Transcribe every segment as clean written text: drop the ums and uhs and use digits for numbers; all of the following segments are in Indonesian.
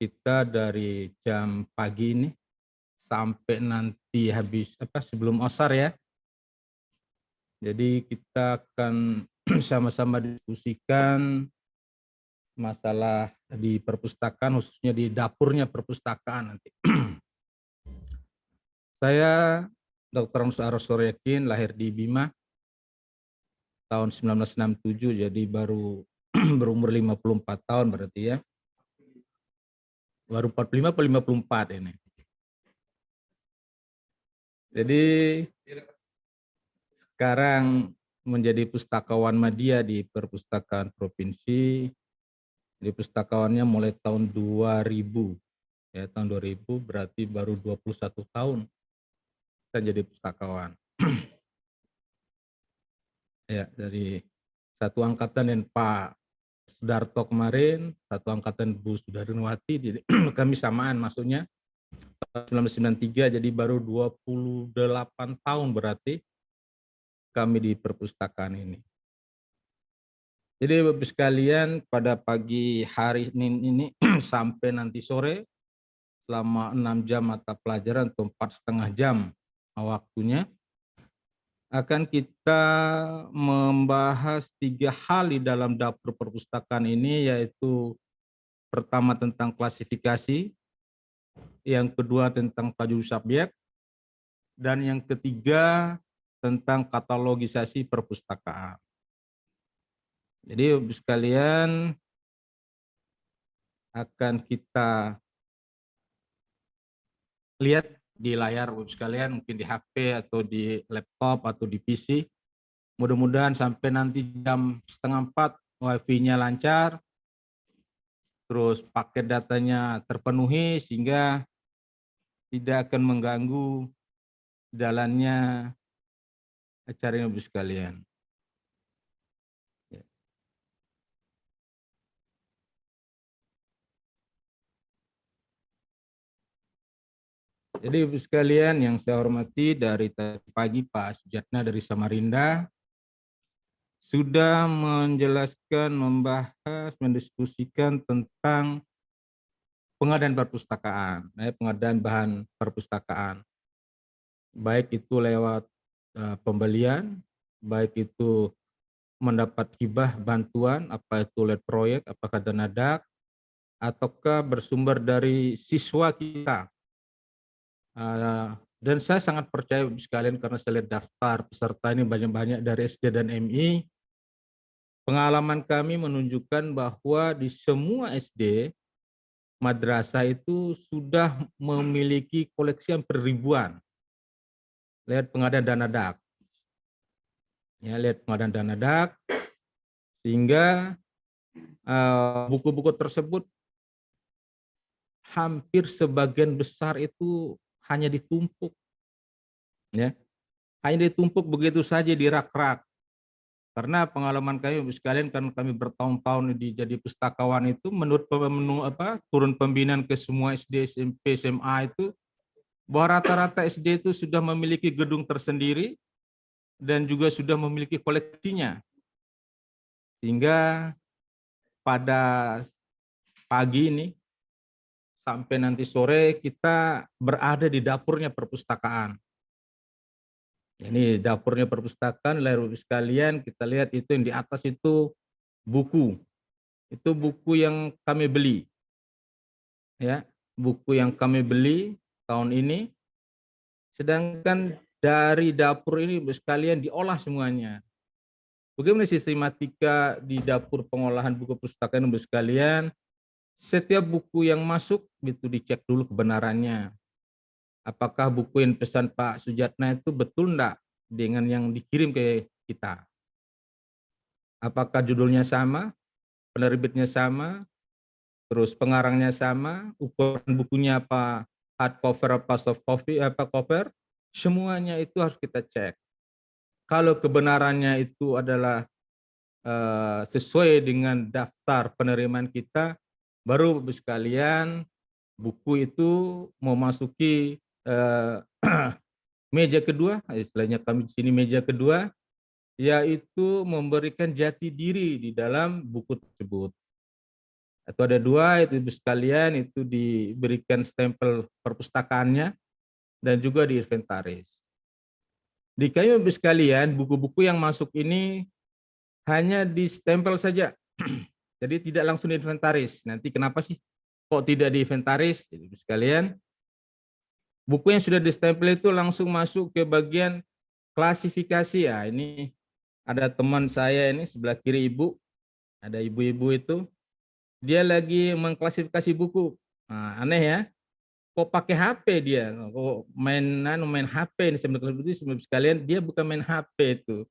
kita dari jam pagi ini sampai nanti habis sebelum Osar ya. Jadi kita akan sama-sama diskusikan masalah di perpustakaan, khususnya di dapurnya perpustakaan nanti. Saya Dr. Aros Soryakin, lahir di Bima tahun 1967, jadi baru berumur 54 tahun berarti ya. Baru 45 atau 54 ini. Jadi sekarang menjadi pustakawan media di perpustakaan provinsi. Di pustakawannya mulai tahun 2000. Ya, tahun 2000 berarti baru 21 tahun saya jadi pustakawan. Ya, dari satu angkatan dan Pak Sudarto kemarin, satu angkatan Bu Sudarnawati, jadi kami samaan maksudnya. 1993, jadi baru 28 tahun berarti kami di perpustakaan ini. Jadi Bapak sekalian, pada pagi hari ini sampai nanti sore, selama 6 jam mata pelajaran atau 4,5 jam waktunya, akan kita membahas 3 hal di dalam dapur perpustakaan ini, yaitu pertama tentang klasifikasi, yang kedua tentang tajwid subjek, dan yang ketiga tentang katalogisasi perpustakaan. Jadi Bapak sekalian, akan kita lihat di layar Bapak sekalian, mungkin di HP atau di laptop atau di PC. Mudah-mudahan sampai nanti jam 3:30 wifi-nya lancar, terus paket datanya terpenuhi sehingga tidak akan mengganggu jalannya acara Bapak sekalian. Jadi Ibu sekalian yang saya hormati, dari tadi pagi Pak Sujatna dari Samarinda sudah menjelaskan, membahas, mendiskusikan tentang pengadaan perpustakaan, pengadaan bahan perpustakaan. Baik itu lewat pembelian, baik itu mendapat hibah bantuan, apa itu lewat proyek, apakah dana DAK, ataukah bersumber dari siswa kita. Dan saya sangat percaya sekalian karena saya lihat daftar peserta ini banyak-banyak dari SD dan MI. Pengalaman kami menunjukkan bahwa di semua SD, madrasah itu sudah memiliki koleksi hampir ribuan. Lihat pengadaan dana DAK. Ya, lihat pengadaan dana DAK, sehingga buku-buku tersebut hampir sebagian besar itu hanya ditumpuk, ya, hanya ditumpuk begitu saja di rak-rak. Karena pengalaman kami sekalian, kan kami bertahun-tahun jadi pustakawan itu, menurut turun pembinaan ke semua SD, SMP, SMA itu, bahwa rata-rata SD itu sudah memiliki gedung tersendiri dan juga sudah memiliki koleksinya. Sehingga pada pagi ini sampai nanti sore kita berada di dapurnya perpustakaan. Ini dapurnya perpustakaan, layar sekalian, kita lihat itu yang di atas itu buku. Itu buku yang kami beli. Ya, buku yang kami beli tahun ini. Sedangkan dari dapur ini sekalian diolah semuanya. Bagaimana sistematika di dapur pengolahan buku perpustakaan sekalian? Setiap buku yang masuk itu dicek dulu kebenarannya. Apakah buku yang pesan Pak Sujatna itu betul enggak dengan yang dikirim ke kita? Apakah judulnya sama, penerbitnya sama, terus pengarangnya sama, ukuran bukunya apa, hardcover apa soft copy apa cover, semuanya itu harus kita cek. Kalau kebenarannya itu adalah sesuai dengan daftar penerimaan kita, baru Bapak sekalian buku itu memasuki meja kedua, istilahnya kami di sini meja kedua, yaitu memberikan jati diri di dalam buku tersebut. Atau ada dua, itu Ibu sekalian, itu diberikan stempel perpustakaannya dan juga diinventaris. Di kami Ibu sekalian, buku-buku yang masuk ini hanya di stempel saja. Jadi tidak langsung diinventaris. Nanti kenapa sih kok tidak diinventaris? Jadi Ibu sekalian, buku yang sudah distempel itu langsung masuk ke bagian klasifikasi. Ya, ini ada teman saya ini sebelah kiri Ibu, ada ibu-ibu itu, dia lagi mengklasifikasi buku. Nah, aneh ya, kok pakai HP dia, kok main HP ini sebenarnya sekalian, dia bukan main HP itu.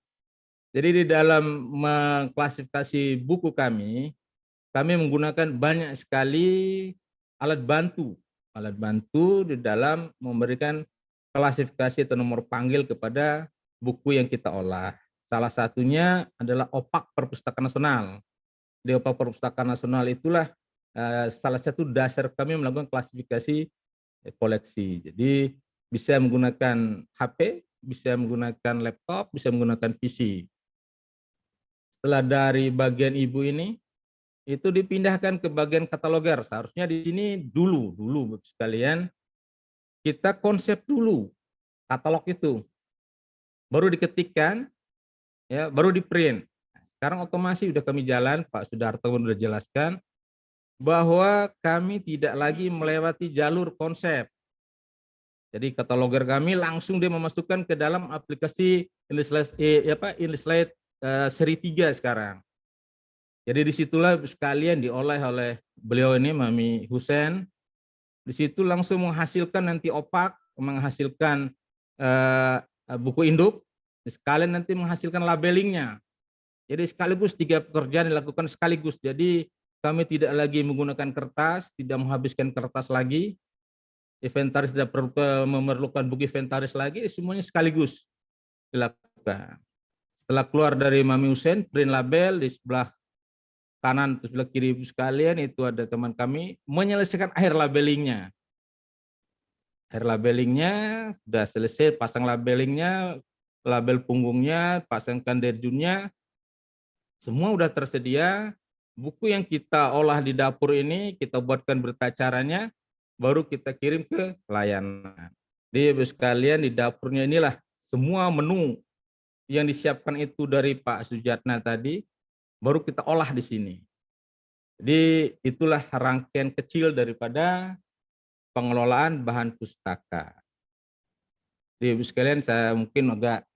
Jadi di dalam mengklasifikasi buku kami menggunakan banyak sekali alat bantu di dalam memberikan klasifikasi atau nomor panggil kepada buku yang kita olah. Salah satunya adalah OPAK Perpustakaan Nasional. Di OPAK Perpustakaan Nasional itulah salah satu dasar kami melakukan klasifikasi koleksi. Jadi bisa menggunakan HP, bisa menggunakan laptop, bisa menggunakan PC. Setelah dari bagian ibu ini, itu dipindahkan ke bagian kataloger. Seharusnya di sini dulu sekalian, kita konsep dulu katalog itu. Baru diketikkan, ya, baru di print. Sekarang otomasi sudah kami jalan, Pak Sudarto sudah jelaskan, bahwa kami tidak lagi melewati jalur konsep. Jadi kataloger kami langsung dia memasukkan ke dalam aplikasi InDesign seri 3 sekarang. Jadi disitulah sekalian diolah oleh beliau ini, Mami Husen. Di situ langsung menghasilkan nanti OPAK, menghasilkan buku induk, sekalian nanti menghasilkan labelingnya. Jadi sekaligus 3 pekerjaan dilakukan sekaligus. Jadi kami tidak lagi menggunakan kertas, tidak menghabiskan kertas lagi. Inventaris tidak perlu memerlukan buku inventaris lagi, semuanya sekaligus dilakukan. Setelah keluar dari Mami Husen, print label di sebelah kanan atau sebelah kiri Ibu sekalian, itu ada teman kami menyelesaikan akhir labelingnya. Akhir labelingnya sudah selesai, pasang labelingnya, label punggungnya, pasangkan derjunnya, semua sudah tersedia. Buku yang kita olah di dapur ini, kita buatkan berita acaranya, baru kita kirim ke pelayanan. Jadi Ibu sekalian, di dapurnya inilah semua menu yang disiapkan itu dari Pak Sujatna tadi, baru kita olah di sini. Jadi itulah rangkaian kecil daripada pengelolaan bahan pustaka. Jadi Ibu sekalian, saya mungkin agak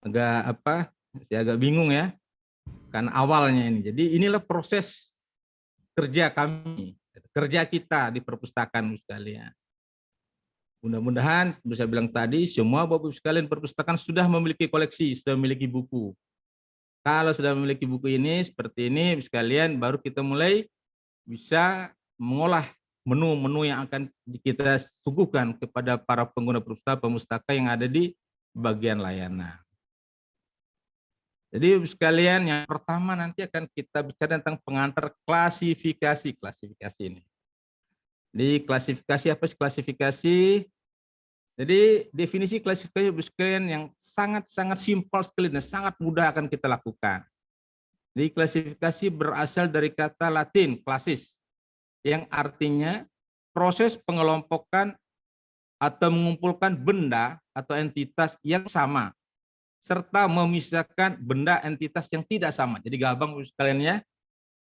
saya agak bingung ya, kan awalnya ini. Jadi inilah proses kerja kami, kerja kita di perpustakaan Ibu sekalian. Mudah-mudahan, seperti saya bilang tadi, semua Bapak Ibu sekalian perpustakaan sudah memiliki koleksi, sudah memiliki buku. Kalau sudah memiliki buku ini, seperti ini, Ibu sekalian, baru kita mulai bisa mengolah menu-menu yang akan kita suguhkan kepada para pengguna perpustaka yang ada di bagian layanan. Jadi Ibu sekalian, yang pertama nanti akan kita bicara tentang pengantar klasifikasi ini. Di klasifikasi, apa sih klasifikasi? Jadi definisi klasifikasi Ibu sekalian yang sangat-sangat simpel sekali dan sangat mudah akan kita lakukan. Jadi klasifikasi berasal dari kata Latin klasis, yang artinya proses pengelompokan atau mengumpulkan benda atau entitas yang sama, serta memisahkan benda entitas yang tidak sama. Jadi gampang sekalian ya.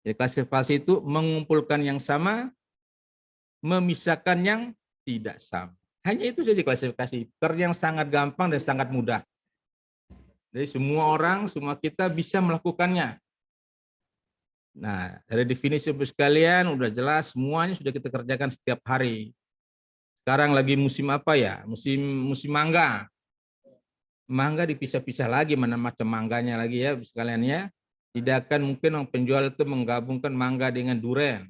Jadi klasifikasi itu mengumpulkan yang sama, memisahkan yang tidak sama. Hanya itu saja klasifikasi. Kerja yang sangat gampang dan sangat mudah. Jadi semua orang, semua kita bisa melakukannya. Nah, dari definisi Ibu sekalian udah jelas, semuanya sudah kita kerjakan setiap hari. Sekarang lagi musim apa ya? Musim mangga. Mangga dipisah-pisah lagi, mana macam mangganya lagi ya Ibu sekalian ya. Tidak akan mungkin orang penjual itu menggabungkan mangga dengan durian,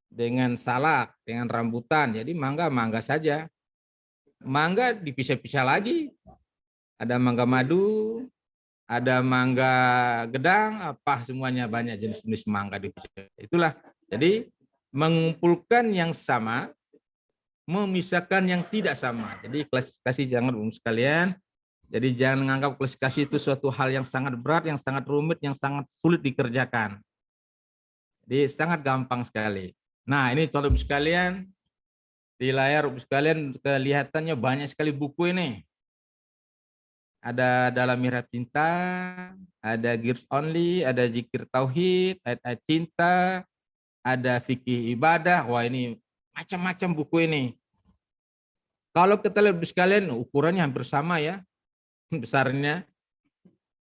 dengan salak, dengan rambutan. Jadi mangga saja. Mangga dipisah-pisah lagi. Ada mangga madu, ada mangga gedang, apa semuanya banyak jenis-jenis mangga dipisah. Itulah. Jadi mengumpulkan yang sama, memisahkan yang tidak sama. Jadi klasifikasi jangan sekalian. Jadi jangan menganggap klasifikasi itu suatu hal yang sangat berat, yang sangat rumit, yang sangat sulit dikerjakan. Jadi sangat gampang sekali. Nah, ini contoh Ibu sekalian, di layar Ibu sekalian kelihatannya banyak sekali buku ini. Ada Dalam Mihrab Cinta, ada Girs Only, ada Zikir Tauhid, ayat-ayat cinta, ada Fikih Ibadah. Wah, ini macam-macam buku ini. Kalau kita lihat Ibu sekalian, ukurannya hampir sama ya, besarnya.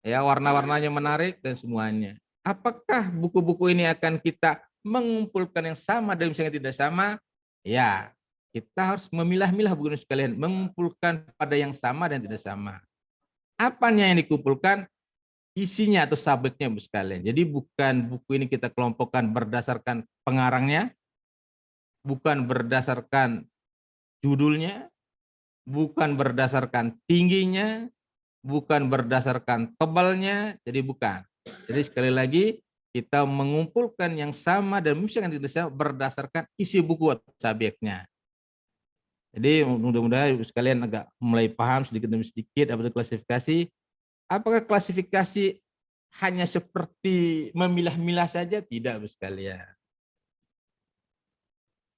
Ya, warna-warnanya menarik dan semuanya. Apakah buku-buku ini akan kita mengumpulkan yang sama dan misalnya tidak sama? Ya, kita harus memilah-milah buku ini sekalian, mengumpulkan pada yang sama dan tidak sama. Apanya yang dikumpulkan? Isinya atau subjeknya Bu sekalian. Jadi bukan buku ini kita kelompokkan berdasarkan pengarangnya, bukan berdasarkan judulnya, bukan berdasarkan tingginya, bukan berdasarkan tebalnya, jadi bukan. Jadi sekali lagi kita mengumpulkan yang sama dan misalkan tidak sama berdasarkan isi buku atau subjeknya. Jadi mudah-mudahan sekalian agak mulai paham sedikit demi sedikit apa itu klasifikasi. Apakah klasifikasi hanya seperti memilah-milah saja? Tidak, Bu sekalian.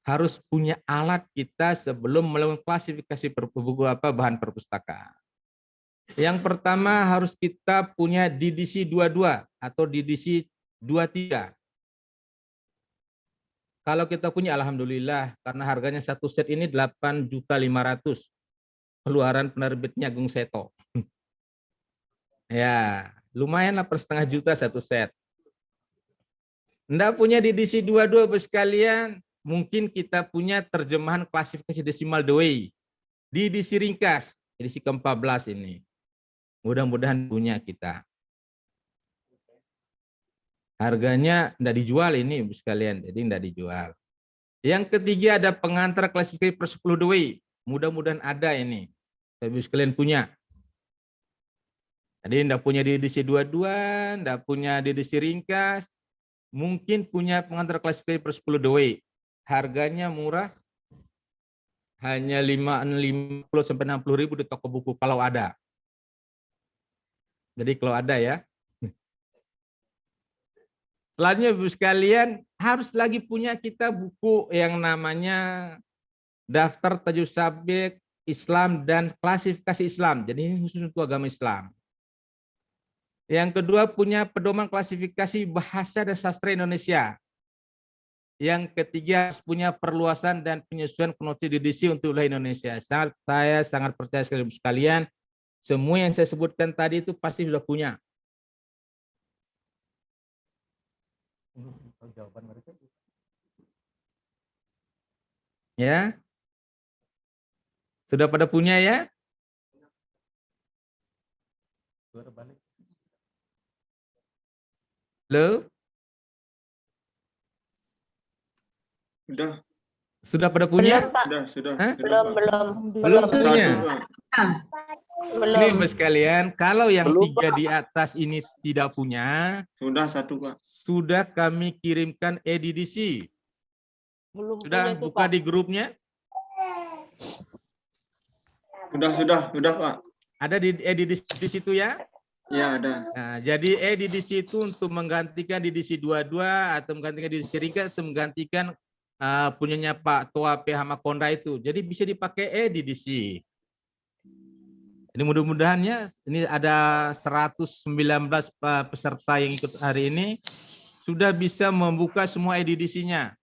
Harus punya alat kita sebelum melakukan klasifikasi buku bahan perpustakaan. Yang pertama harus kita punya DDC 22 atau DDC 23. Kalau kita punya alhamdulillah karena harganya satu set ini 8.500.000. Keluaran penerbitnya Agung Seto. Ya, lumayan lah, 1,5 juta satu set. Enggak punya DDC 22 Bos sekalian, mungkin kita punya terjemahan klasifikasi desimal Dewey. DDC ringkas, edisi ke-14 ini. Mudah-mudahan punya kita. Harganya enggak dijual ini Bos sekalian, jadi enggak dijual. Yang ketiga ada pengantar klasifikasi per 10 Dewey. Mudah-mudahan ada ini. Bos sekalian punya. Jadi enggak punya DDC 22, enggak punya DDC ringkas, mungkin punya pengantar klasifikasi per 10 Dewey. Harganya murah, hanya 50 sampai 60.000 di toko buku kalau ada. Jadi kalau ada ya. Selanjutnya Ibu sekalian, harus lagi punya kita buku yang namanya Daftar Tajuk Subjek Islam dan Klasifikasi Islam. Jadi ini khusus untuk agama Islam. Yang kedua punya pedoman klasifikasi bahasa dan sastra Indonesia. Yang ketiga punya perluasan dan penyesuaian konotasi DDC untuk wilayah Indonesia. Saya sangat percaya sekalian, semua yang saya sebutkan tadi itu pasti sudah punya. Ya, sudah pada punya ya? Halo? Sudah pada punya? Belum, Pak. Sudah. Belum punya. Belum. Ini Mas sekalian, kalau yang belum, 3 di atas ini tidak punya, sudah 1 Pak. Sudah kami kirimkan EDDC. Belum sudah itu, buka Pak. di grupnya? Sudah Pak. Ada di EDDC di situ ya? Ya, ada. Nah, jadi EDDC itu untuk menggantikan DDC 22 atau menggantikan DDC ringkas atau menggantikan punyanya Pak Toa PH Makonda itu. Jadi bisa dipakai EDDC. Ini mudah-mudahan ya, ini ada 119 peserta yang ikut hari ini sudah bisa membuka semua EDDC-nya.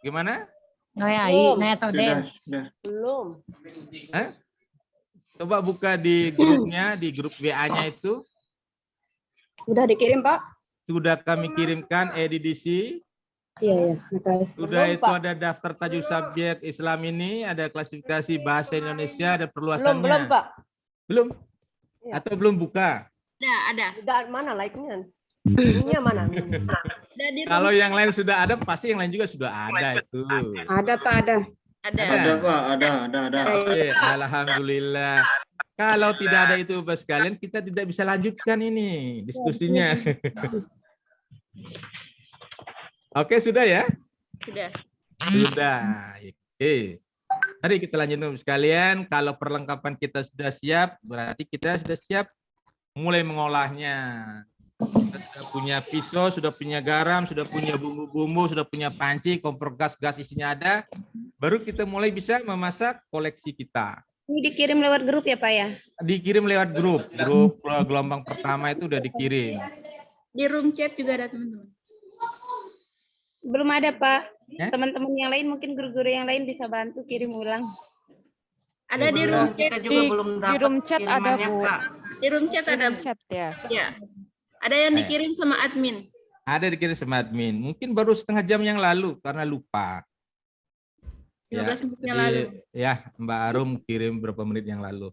Gimana? Belum. Coba buka di grupnya, di grup WA-nya itu. Sudah dikirim, Pak? Sudah kami kirimkan EDDC. Iya. Sudah Belum, itu Pak. ada daftar tajuk subjek Islam ini, ada klasifikasi bahasa Indonesia, ada perluasannya. Belum, Pak. Belum? Ya. Atau belum buka? Ada. Mana like-nya? Ini mana? Kalau yang lain sudah ada, pasti yang lain juga sudah ada itu. Ada, Pak, ada. Ada Pak, ada. Oke, alhamdulillah. Kalau tidak ada itu Bapak sekalian, kita tidak bisa lanjutkan ini diskusinya. Oke, sudah ya? Sudah. Oke. Mari kita lanjutkan Bapak sekalian. Kalau perlengkapan kita sudah siap, berarti kita sudah siap mulai mengolahnya. Sudah punya pisau, sudah punya garam, sudah punya bumbu-bumbu, sudah punya panci, kompor gas isinya ada. Baru kita mulai bisa memasak koleksi kita. Ini dikirim lewat grup ya Pak ya? Dikirim lewat grup gelombang pertama itu udah dikirim. Di room chat juga ada teman-teman. Belum ada Pak. Ya? Teman-teman yang lain mungkin guru-guru yang lain bisa bantu kirim ulang. Ada di room chat. Kita juga belum Di dapat room chat ada kirimannya, Bu. Kak. Di room chat ada. Room chat ya. Ya. Ada yang dikirim sama admin. Ada dikirim sama admin. Mungkin baru setengah jam yang lalu karena lupa. 15 menitnya jadi, lalu. ya Mbak Arum kirim berapa menit yang lalu.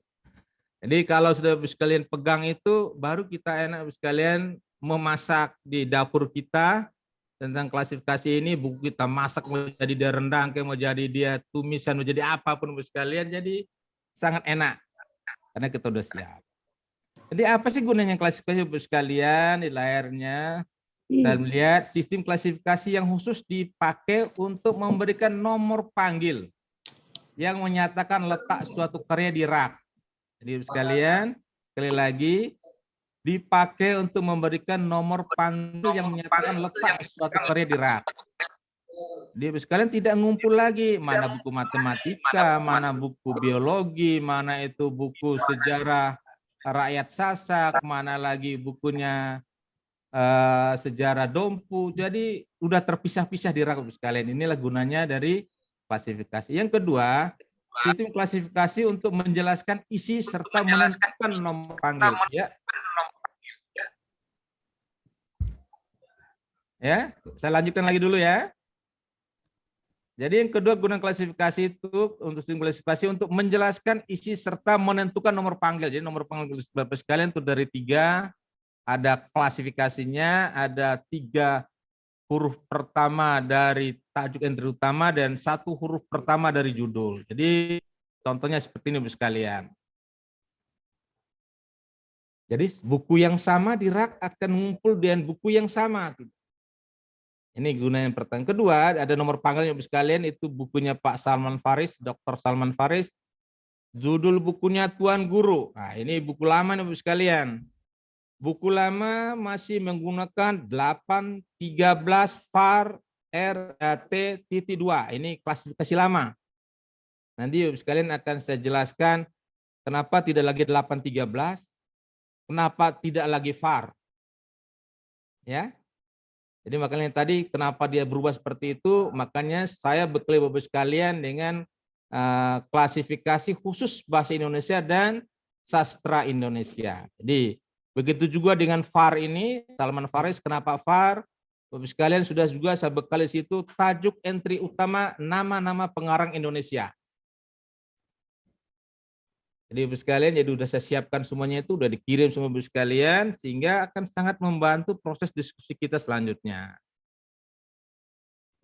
Jadi kalau sudah sekalian pegang itu, baru kita enak sekalian memasak di dapur kita tentang klasifikasi ini. Buku kita masak mau jadi dia rendang, mau jadi dia tumisan, mau jadi apapun sekalian. Jadi sangat enak karena kita udah siap. Jadi apa sih gunanya klasifikasi sekalian di layarnya? Dan melihat sistem klasifikasi yang khusus dipakai untuk memberikan nomor panggil yang menyatakan letak suatu karya di rak. Jadi sekalian, sekali lagi, dipakai untuk memberikan nomor panggil yang menyatakan letak suatu karya di rak. Jadi sekalian tidak ngumpul lagi mana buku matematika, mana buku biologi, mana itu buku sejarah rakyat Sasak, mana lagi bukunya sejarah Dompu. Jadi udah terpisah-pisah di rak sekalian. Inilah gunanya dari klasifikasi. Yang kedua, sistem klasifikasi untuk menjelaskan isi serta menentukan nomor panggil. Ya, saya lanjutkan lagi dulu ya. Jadi yang kedua gunaan klasifikasi itu untuk sistem klasifikasi untuk menjelaskan isi serta menentukan nomor panggil. Jadi nomor panggil Bapak sekalian itu dari 3, ada klasifikasinya, ada 3 huruf pertama dari tajuk entry utama dan 1 huruf pertama dari judul. Jadi contohnya seperti ini Bapak sekalian. Jadi buku yang sama di rak akan ngumpul dengan buku yang sama. Ini gunanya yang pertama. Kedua, ada nomor panggilnya Bapak sekalian, itu bukunya Pak Salman Faris, Dr. Salman Faris. Judul bukunya Tuan Guru. Nah, ini buku lama nih Bapak sekalian. Buku lama masih menggunakan 813 VAR RT-2. Ini klasifikasi lama. Nanti Bapak sekalian akan saya jelaskan kenapa tidak lagi 813, kenapa tidak lagi VAR. Ya. Jadi makanya tadi kenapa dia berubah seperti itu, makanya saya bekali Bapak sekalian dengan klasifikasi khusus bahasa Indonesia dan sastra Indonesia. Jadi begitu juga dengan VAR ini, Salman Faris, kenapa VAR? Bapak sekalian sudah juga saya bekali situ tajuk entry utama nama-nama pengarang Indonesia. Jadi Bapak sekalian, jadi sudah saya siapkan semuanya itu, sudah dikirim semua Bapak sekalian, sehingga akan sangat membantu proses diskusi kita selanjutnya.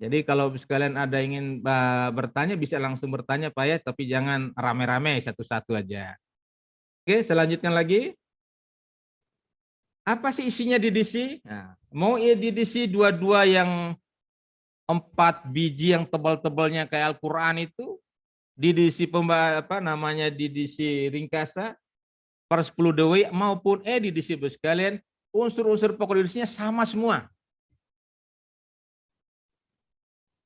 Jadi kalau Bapak sekalian ada ingin bertanya, bisa langsung bertanya Pak ya, tapi jangan rame-rame, satu-satu aja. Oke, saya lanjutkan lagi. Apa sih isinya DDC? Nah, mau DDC 22 yang 4 biji yang tebal-tebalnya kayak Al-Quran itu, DDC DDC ringkasa per 10 DW maupun DDC sekalian, unsur-unsur pokok DDC-nya sama semua.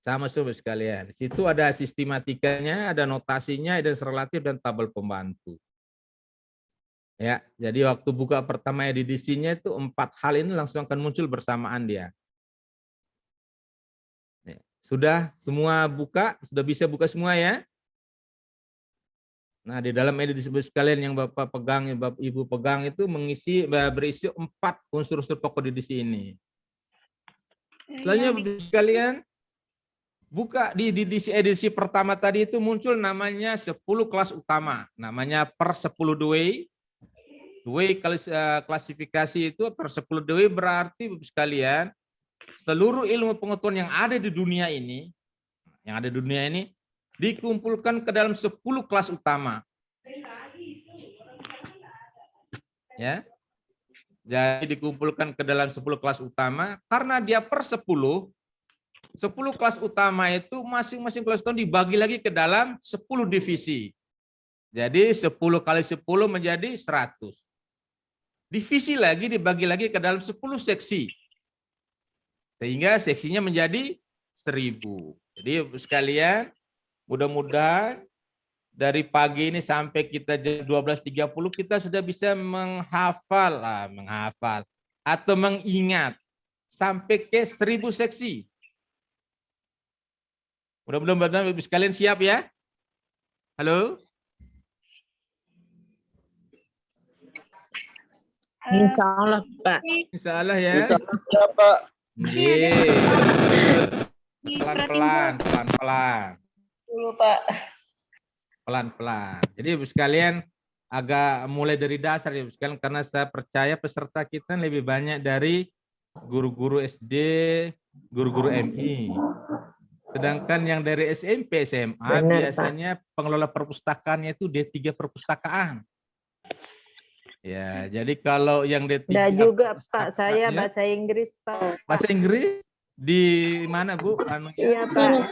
Sama semua sekalian. Di situ ada sistematikanya, ada notasinya, ada relatif dan tabel pembantu. Ya, jadi waktu buka pertama DDC-nya itu 4 hal ini langsung akan muncul bersamaan dia. Sudah semua buka, sudah bisa buka semua ya? Nah, di dalam edisi sekalian yang Bapak pegang, yang Bapak Ibu pegang itu berisi 4 unsur-unsur pokok edisi ini. Selanjutnya Bapak sekalian, buka di edisi pertama tadi itu muncul namanya 10 kelas utama, namanya per 10 DW. DW klasifikasi itu per 10 DW berarti Bapak sekalian, seluruh ilmu pengetahuan yang ada di dunia ini, dikumpulkan ke dalam 10 kelas utama. Ya. Jadi dikumpulkan ke dalam 10 kelas utama karena dia per 10 kelas utama itu masing-masing kelas utama dibagi lagi ke dalam 10 divisi. Jadi 10 kali 10 menjadi 100. divisi lagi, dibagi lagi ke dalam 10 seksi. Sehingga seksinya menjadi 1000. Jadi sekalian, mudah-mudahan dari pagi ini sampai kita jam 12.30 kita sudah bisa menghafal atau mengingat sampai ke 1000 seksi. Mudah-mudahan Ibu sekalian siap ya. Halo? Insya Allah, Pak. Insya Allah ya. Ya, Pak. Pelan-pelan. Dulu, Pak. Pelan-pelan. Jadi Ibu sekalian agak mulai dari dasar ya Ibu sekalian, karena saya percaya peserta kita lebih banyak dari guru-guru SD, guru-guru MI. Sedangkan yang dari SMP, SMA Benar, biasanya pengelola perpustakaannya itu D3 perpustakaan. Ya, jadi kalau yang D3 Udah juga, Pak. perpustakaannya- Saya bahasa Inggris, Pak. Bahasa Inggris di mana Bu? Iya, Pak.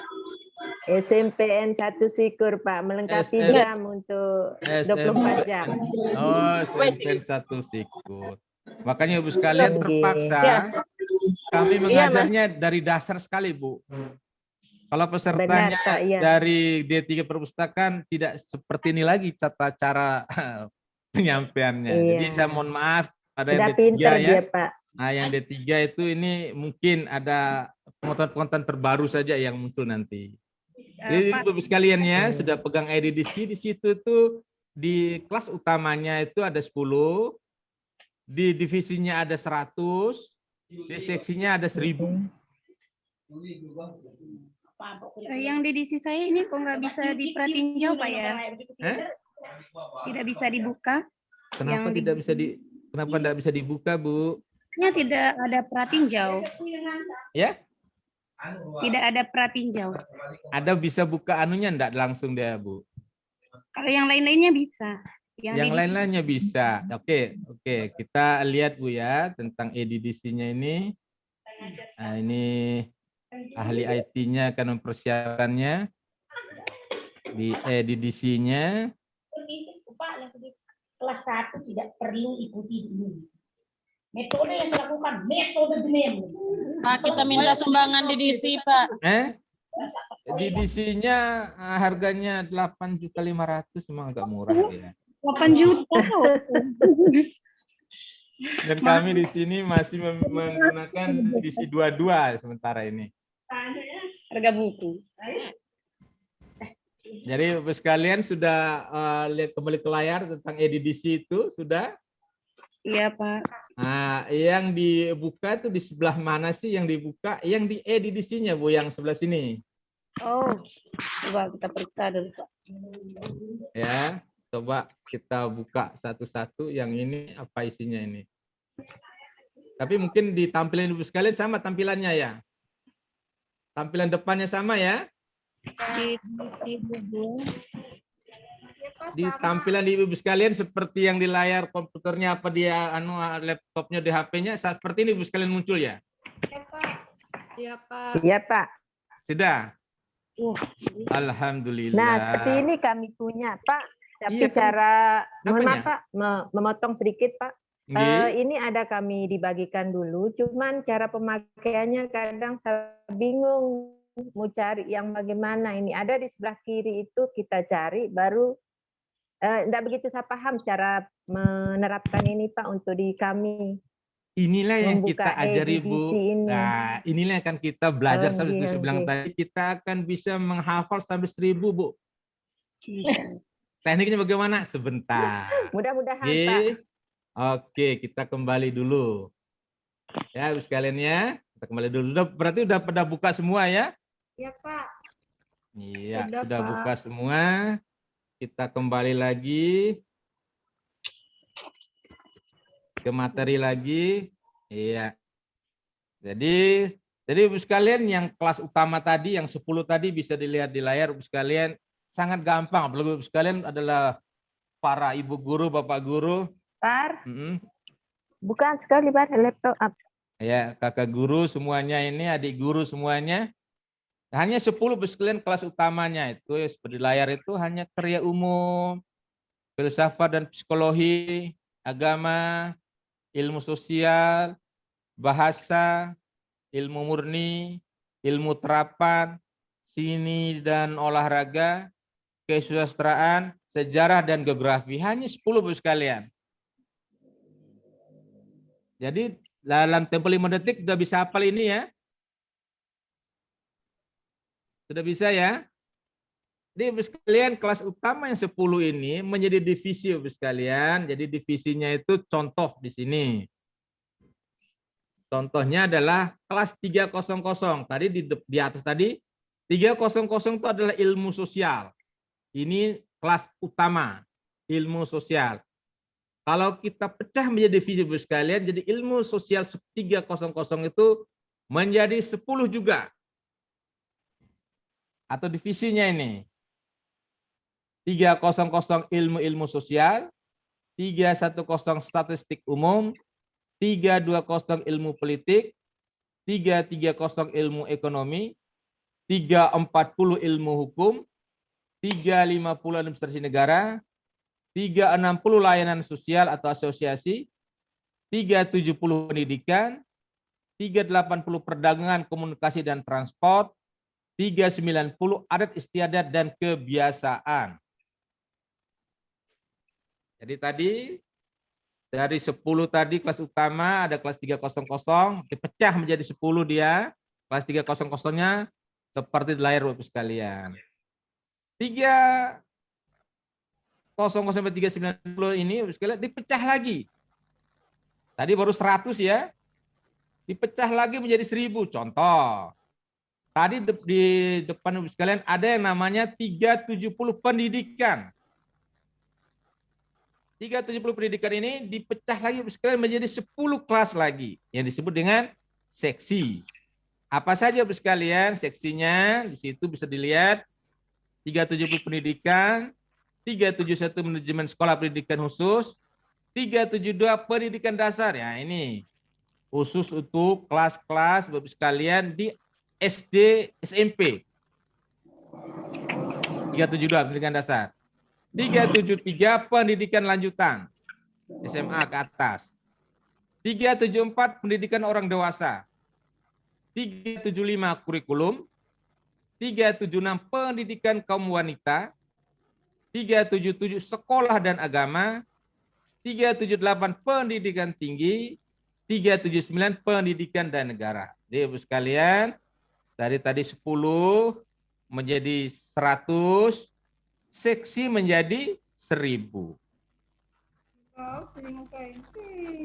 SMPN 1 Sikur, Pak. Melengkapi SM. jam untuk 24 jam. Oh, SMPN 1 Sikur. Makanya Ibu sekalian Oke. terpaksa Ya. kami Iya, mengajarnya dari dasar sekali, Bu. Kalau pesertanya Benar, Pak, iya. dari D3 perpustakaan tidak seperti ini lagi tata cara penyampaiannya. Iya. Jadi saya mohon maaf ada yang Udah D3 pinter ya. dia, Pak. Nah, yang D3 itu ini mungkin ada konten-konten terbaru saja yang muncul nanti. Jadi Pak, Ibu sekalian ya, sudah pegang EDDC di situ tuh di kelas utamanya itu ada 10, di divisinya ada 100, di seksinya ada 1000. yang di DC saya ini kok nggak bisa diperhatiin jauh, Pak ya? Eh? Tidak bisa dibuka. Kenapa Yang tidak bisa kenapa tidak bisa dibuka, Bu? Nya tidak ada perhatiin jauh. Ya? Tidak ada perhatiin jauh. Ada bisa buka anunya enggak langsung dia, Bu? Kalau yang lain-lainnya bisa. Yang lain-lainnya bisa. Oke, kita lihat Bu ya tentang EDDC-nya ini. Nah, ini ahli IT-nya akan mempersiapkannya di EDDC-nya. Kelas 1 tidak perlu ikuti dulu. Metode yang saya lakukan, metode BNEM. Pak, kita minta sumbangan di DC, Pak. EDDC-nya harganya 8.500.000, emang agak murah ya. 8 juta. Dan kami di sini masih menggunakan edisi 22 sementara ini. Harga buku. Jadi Bapak sekalian sudah lihat kembali ke layar tentang EDDC itu sudah? Iya, Pak. Nah, yang dibuka itu di sebelah mana sih yang dibuka? Yang di EDDC-nya Bu, yang sebelah sini. Oh, coba kita periksa dulu, Pak. Ya, coba kita buka satu-satu. Yang ini apa isinya ini? Tapi mungkin ditampilin Ibu sekalian sama tampilannya ya. Tampilan depannya sama ya. Di tampilan di Ibu sekalian seperti yang di layar komputernya apa dia laptopnya di HP-nya seperti ini Ibu sekalian muncul ya? Iya, Pak. Iya, Pak. Sudah. Alhamdulillah. Nah, seperti ini kami punya, Pak. Tapi Iya, kan? cara, mohon Apanya? maaf, Pak, memotong sedikit, Pak. Nggih. Ini ada kami dibagikan dulu, cuman cara pemakaiannya kadang saya bingung mau cari yang bagaimana. Ini ada di sebelah kiri itu kita cari, baru tidak begitu saya paham cara menerapkan ini, Pak, untuk di kami. Inilah yang Membuka kita ajari Bu. EDDC ini. Nah, inilah yang akan kita belajar Oh, sampai iya, saya bilang iya. tadi kita akan bisa menghafal sampai 1000 Bu. Tekniknya bagaimana? Sebentar. Mudah-mudahan, Pak. Oke. Oke, kita kembali dulu. Ya, Ibu sekalian ya. Kita kembali dulu. Berarti udah pada buka semua ya? Iya, Pak. Iya, Sudah, sudah Pak. buka semua. Kita kembali lagi ke materi lagi. Iya. Jadi Ibu sekalian yang kelas utama tadi, yang 10 tadi bisa dilihat di layar Ibu sekalian. Sangat gampang. Apalagi Ibu sekalian adalah para ibu guru, bapak guru. Par, Mm-mm. bukan sekali, Pak, laptop up. Ya, kakak guru semuanya ini, adik guru semuanya. Hanya 10 sekalian kelas utamanya itu seperti layar itu hanya karya umum, filsafat dan psikologi, agama, ilmu sosial, bahasa, ilmu murni, ilmu terapan, seni dan olahraga, kesusastraan, sejarah dan geografi. Hanya 10 Bapak sekalian. Jadi dalam tempo 5 detik sudah bisa hafal ini ya. Sudah bisa ya? Jadi Bapak sekalian kelas utama yang 10 ini menjadi divisi Bapak sekalian. Jadi divisinya itu contoh di sini. Contohnya adalah kelas 300. Tadi di atas tadi 300 itu adalah ilmu sosial. Ini kelas utama, ilmu sosial. Kalau kita pecah menjadi divisi Bapak sekalian, jadi ilmu sosial 300 itu menjadi 10 juga. Atau divisinya ini. 300 ilmu sosial, 310 statistik umum, 320 ilmu politik, 330 ilmu ekonomi, 340 ilmu hukum, 350 administrasi negara, 360 layanan sosial atau asosiasi, 370 pendidikan, 380 perdagangan, komunikasi dan transport, 390 adat istiadat dan kebiasaan. Jadi tadi dari 10 tadi kelas utama ada kelas 300 dipecah menjadi 10 dia. Kelas 300-nya seperti di layar Bapak sekalian. 300 sampai 390 ini Bapak sekalian dipecah lagi. Tadi baru 100 ya. Dipecah lagi menjadi 1000. Contoh. Tadi di depan Bapak sekalian ada yang namanya 370 pendidikan. 370 pendidikan ini dipecah lagi sekalian menjadi 10 kelas lagi yang disebut dengan seksi. Apa saja Bapak sekalian seksinya? Di situ bisa dilihat 370 pendidikan, 371 manajemen sekolah pendidikan khusus, 372 pendidikan dasar. Ya ini khusus untuk kelas-kelas Bapak sekalian di SD, SMP. 372 pendidikan dasar. 373 pendidikan lanjutan, SMA ke atas. 374 pendidikan orang dewasa. 375 kurikulum. 376 pendidikan kaum wanita. 377 sekolah dan agama. 378 pendidikan tinggi. 379 pendidikan dan negara. Jadi Ibu sekalian, dari tadi 10 menjadi 100, seksi menjadi 1000.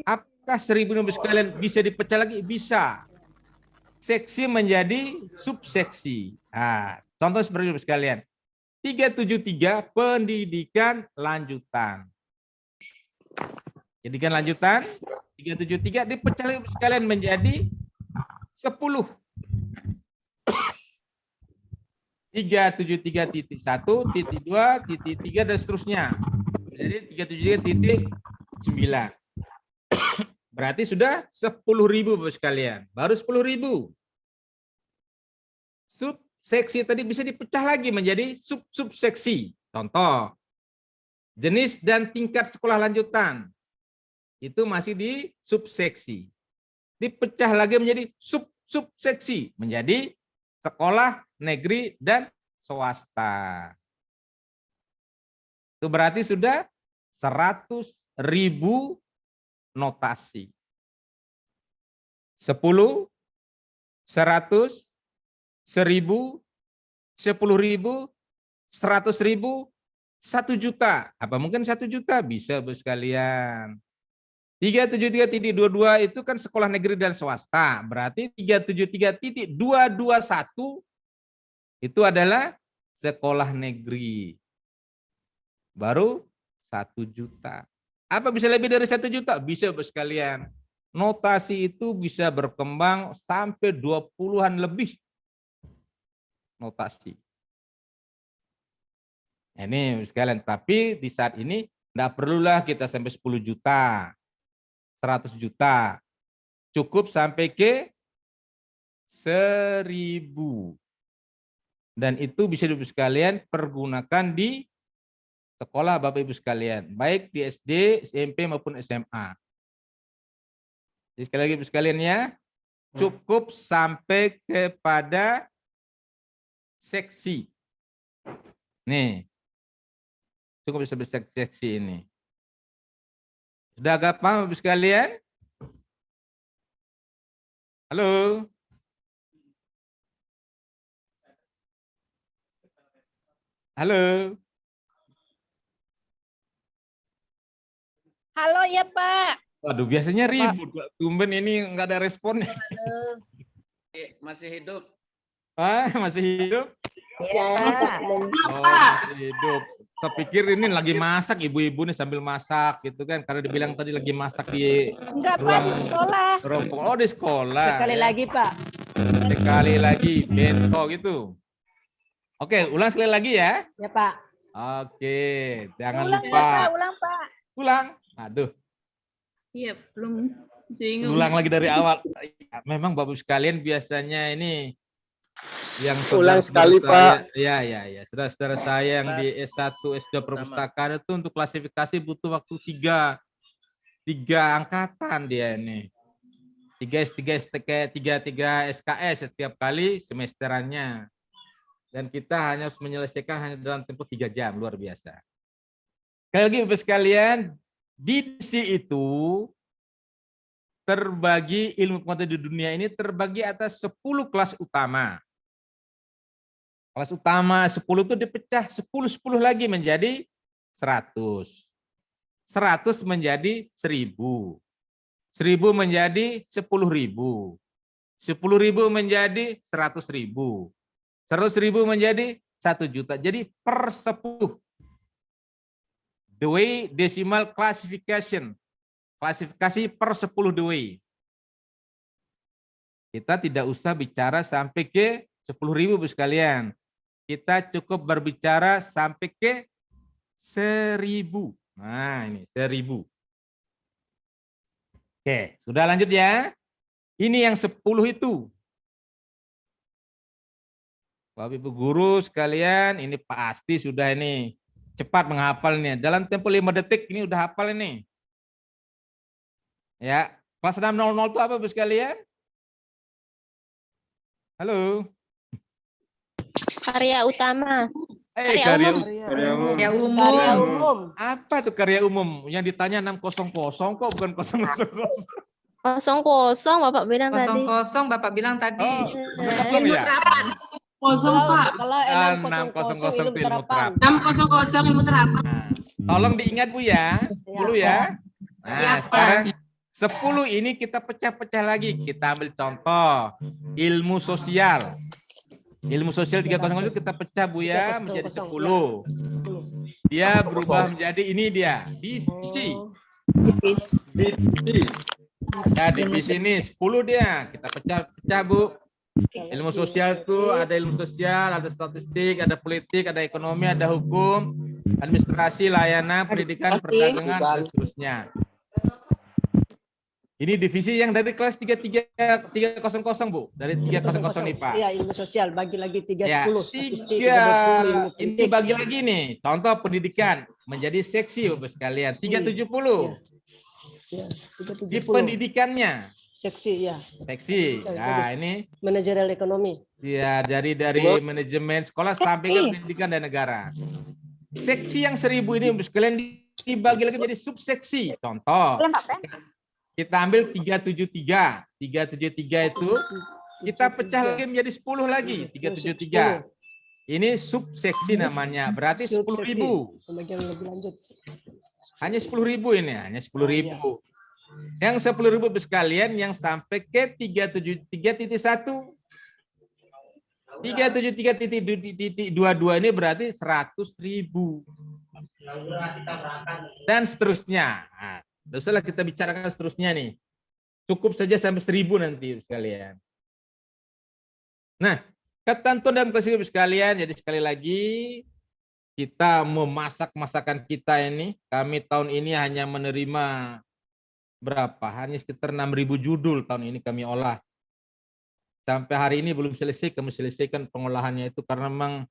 Apakah 1000 Ibu sekalian bisa dipecah lagi? Bisa. Seksi menjadi subseksi. Nah, contoh seperti Ibu sekalian. 373 pendidikan lanjutan. Pendidikan lanjutan 373 dipecah lagi Ibu sekalian menjadi 10. 373.1, titik 2, titik 3 dan seterusnya. Jadi 373.9. Berarti sudah 10.000 Bapak sekalian. Baru 10.000. Subseksi tadi bisa dipecah lagi menjadi subseksi. Contoh, jenis dan tingkat sekolah lanjutan. Itu masih di subseksi. Dipecah lagi menjadi subseksi. Menjadi sekolah negeri dan swasta. Itu berarti sudah 100.000 notasi. 10, 100, 1000, 10.000, 100.000, 1 juta. Apa mungkin 1 juta? Bisa Bapak sekalian. 373.22 itu kan sekolah negeri dan swasta. Berarti 373.221 itu adalah sekolah negeri. Baru 1 juta. Apa bisa lebih dari 1 juta? Bisa Bapak sekalian. Notasi itu bisa berkembang sampai 20-an lebih notasi. Ini Bapak sekalian. Tapi di saat ini tidak perlulah kita sampai 10 juta. 100 juta. Cukup sampai ke 1.000. Dan itu bisa Ibu sekalian pergunakan di sekolah Bapak Ibu sekalian. Baik di SD, SMP maupun SMA. Jadi sekali lagi sekalian ya, cukup sampai kepada seksi. Nih, cukup sampai seksi ini. Sudah agak paham Bapak sekalian? Halo? Halo? Halo ya Pak. Waduh, biasanya ribut. Pak. Tumben ini nggak ada responnya. Masih hidup. Ah, masih hidup? Ya. Oh, masih hidup. Saya pikir ini lagi masak, ibu-ibu nih sambil masak gitu kan. Karena dibilang tadi lagi masak di Enggak Pak, di sekolah. Oh, di sekolah. Sekali lagi Pak. Sekali lagi, bento gitu. Oke, ulang sekali lagi ya. Ya Pak. Oke, jangan Ulang lupa. ya Pak, ulang Pak. Ulang. Aduh. Iya, belum bingung. Ulang lagi dari awal. Memang Bapak sekalian biasanya ini yang Ulang sekali, Pak. Ya. Saudara-saudara saya yang di S1 S2 perpustakaan itu untuk klasifikasi butuh waktu tiga angkatan dia ini. 3 SKS setiap kali semesterannya. Dan kita hanya harus menyelesaikan hanya dalam tempo 3 jam, luar biasa. Sekali lagi Bapak sekalian, diksi itu terbagi, ilmu pengetahuan di dunia ini terbagi atas 10 kelas utama. Kelas utama 10 itu dipecah 10 lagi menjadi 100. 100 menjadi 1000. 1000 menjadi 10.000. 10.000 menjadi 100.000. 100.000 menjadi 1 juta. Jadi per 10. Dewey Decimal Classification. Klasifikasi per 10 Dewey. Kita tidak usah bicara sampai ke 10.000 sekalian. Kita cukup berbicara sampai ke 1.000. Nah, ini 1.000. Oke, sudah lanjut ya. Ini yang 10 itu. Bapak Ibu guru sekalian, ini pasti sudah ini cepat menghafalnya. Dalam tempo 5 detik ini udah hafal ini. Ya, kelas 600 itu apa Bu sekalian? Halo. Karya utama. Karya umum. Karya umum. Apa tuh karya umum? Yang ditanya 600 kok bukan 000. 00 Bapak bilang tadi. 00 Bapak bilang tadi. Oh, Ilmu ya? terapan. Kosong Pak. Kalau 600 ilmu terapan. 600 ilmu terapan. Nah, tolong diingat Bu ya, 10 ya. Nah, Ya, sekarang 10 ini kita pecah-pecah lagi. Kita ambil contoh ilmu sosial. Ilmu sosial 300 itu kita pecah Bu ya menjadi 10. Dia berubah menjadi ini dia, divisi. Ya, divisi ini 10 dia. Kita pecah-pecah Bu. Ilmu sosial itu ada ilmu sosial, ada statistik, ada politik, ada ekonomi, ada hukum, administrasi, layanan, pendidikan, perdagangan, dan seterusnya. Ini divisi yang dari kelas 300 Bu, dari 300 nih Pak. Iya, ilmu sosial bagi lagi 310 Ya, statistik 3 ini bagi lagi nih. Contoh pendidikan menjadi seksi Bapak sekalian 370. Ya, Di pendidikannya seksi ya. seksi. Nah, ini Manajerial ekonomi. ya dari manajemen sekolah sampai ke pendidikan dan negara. Seksi yang 1000 ini Bapak sekalian dibagi lagi menjadi subseksi. Contoh, kita ambil 373. 373 itu kita pecah lagi menjadi 10 lagi. 373. Ini subseksi namanya. Berarti 10.000. Pembagian lebih lanjut. Hanya 10.000 ini, hanya 10.000. Yang 10.000 sekalian yang sampai ke 373.1. 373.22 ini berarti 100.000. Dan seterusnya. Nah, setelah kita bicarakan seterusnya nih. Cukup saja sampai 1000 nanti sekalian. Nah, ketentuan dalam klasifikasi sekalian, jadi sekali lagi kita memasak masakan kita ini, kami tahun ini hanya menerima berapa? Hanya sekitar 6.000 judul tahun ini kami olah. Sampai hari ini belum selesai, kami selesaikan pengolahannya itu karena memang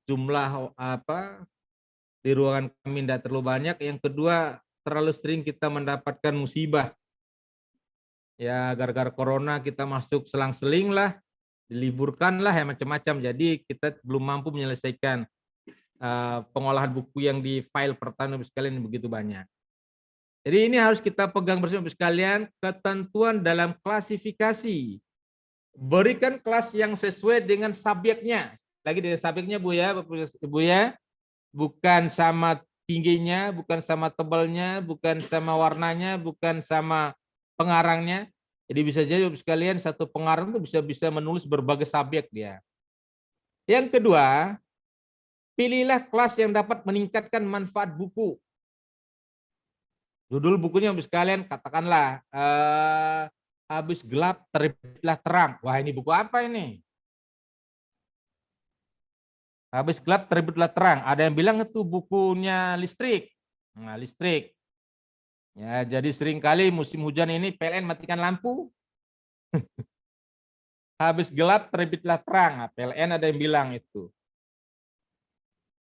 jumlah di ruangan kami tidak terlalu banyak. Yang kedua, terlalu sering kita mendapatkan musibah Ya gara-gara corona kita masuk selang-seling lah, diliburkan lah ya macam-macam. Jadi kita belum mampu menyelesaikan pengolahan buku yang di file pertama sekalian begitu banyak. Jadi ini harus kita pegang bersama sekalian, ketentuan dalam klasifikasi. Berikan kelas yang sesuai dengan subjeknya. Lagi dari subjeknya Bu ya, Bapak Ibu ya. Bukan sama tingginya, bukan sama tebalnya, bukan sama warnanya, bukan sama pengarangnya. Jadi bisa jadi Bapak sekalian satu pengarang itu bisa menulis berbagai subjek dia. Yang kedua, pilihlah kelas yang dapat meningkatkan manfaat buku. Judul bukunya Bapak sekalian katakanlah habis gelap terbitlah terang. Wah, ini buku apa ini? Habis gelap terbitlah terang. Ada yang bilang itu bukunya listrik. Nah, listrik. Ya, jadi seringkali musim hujan ini PLN matikan lampu. Habis gelap terbitlah terang. Nah, PLN ada yang bilang itu.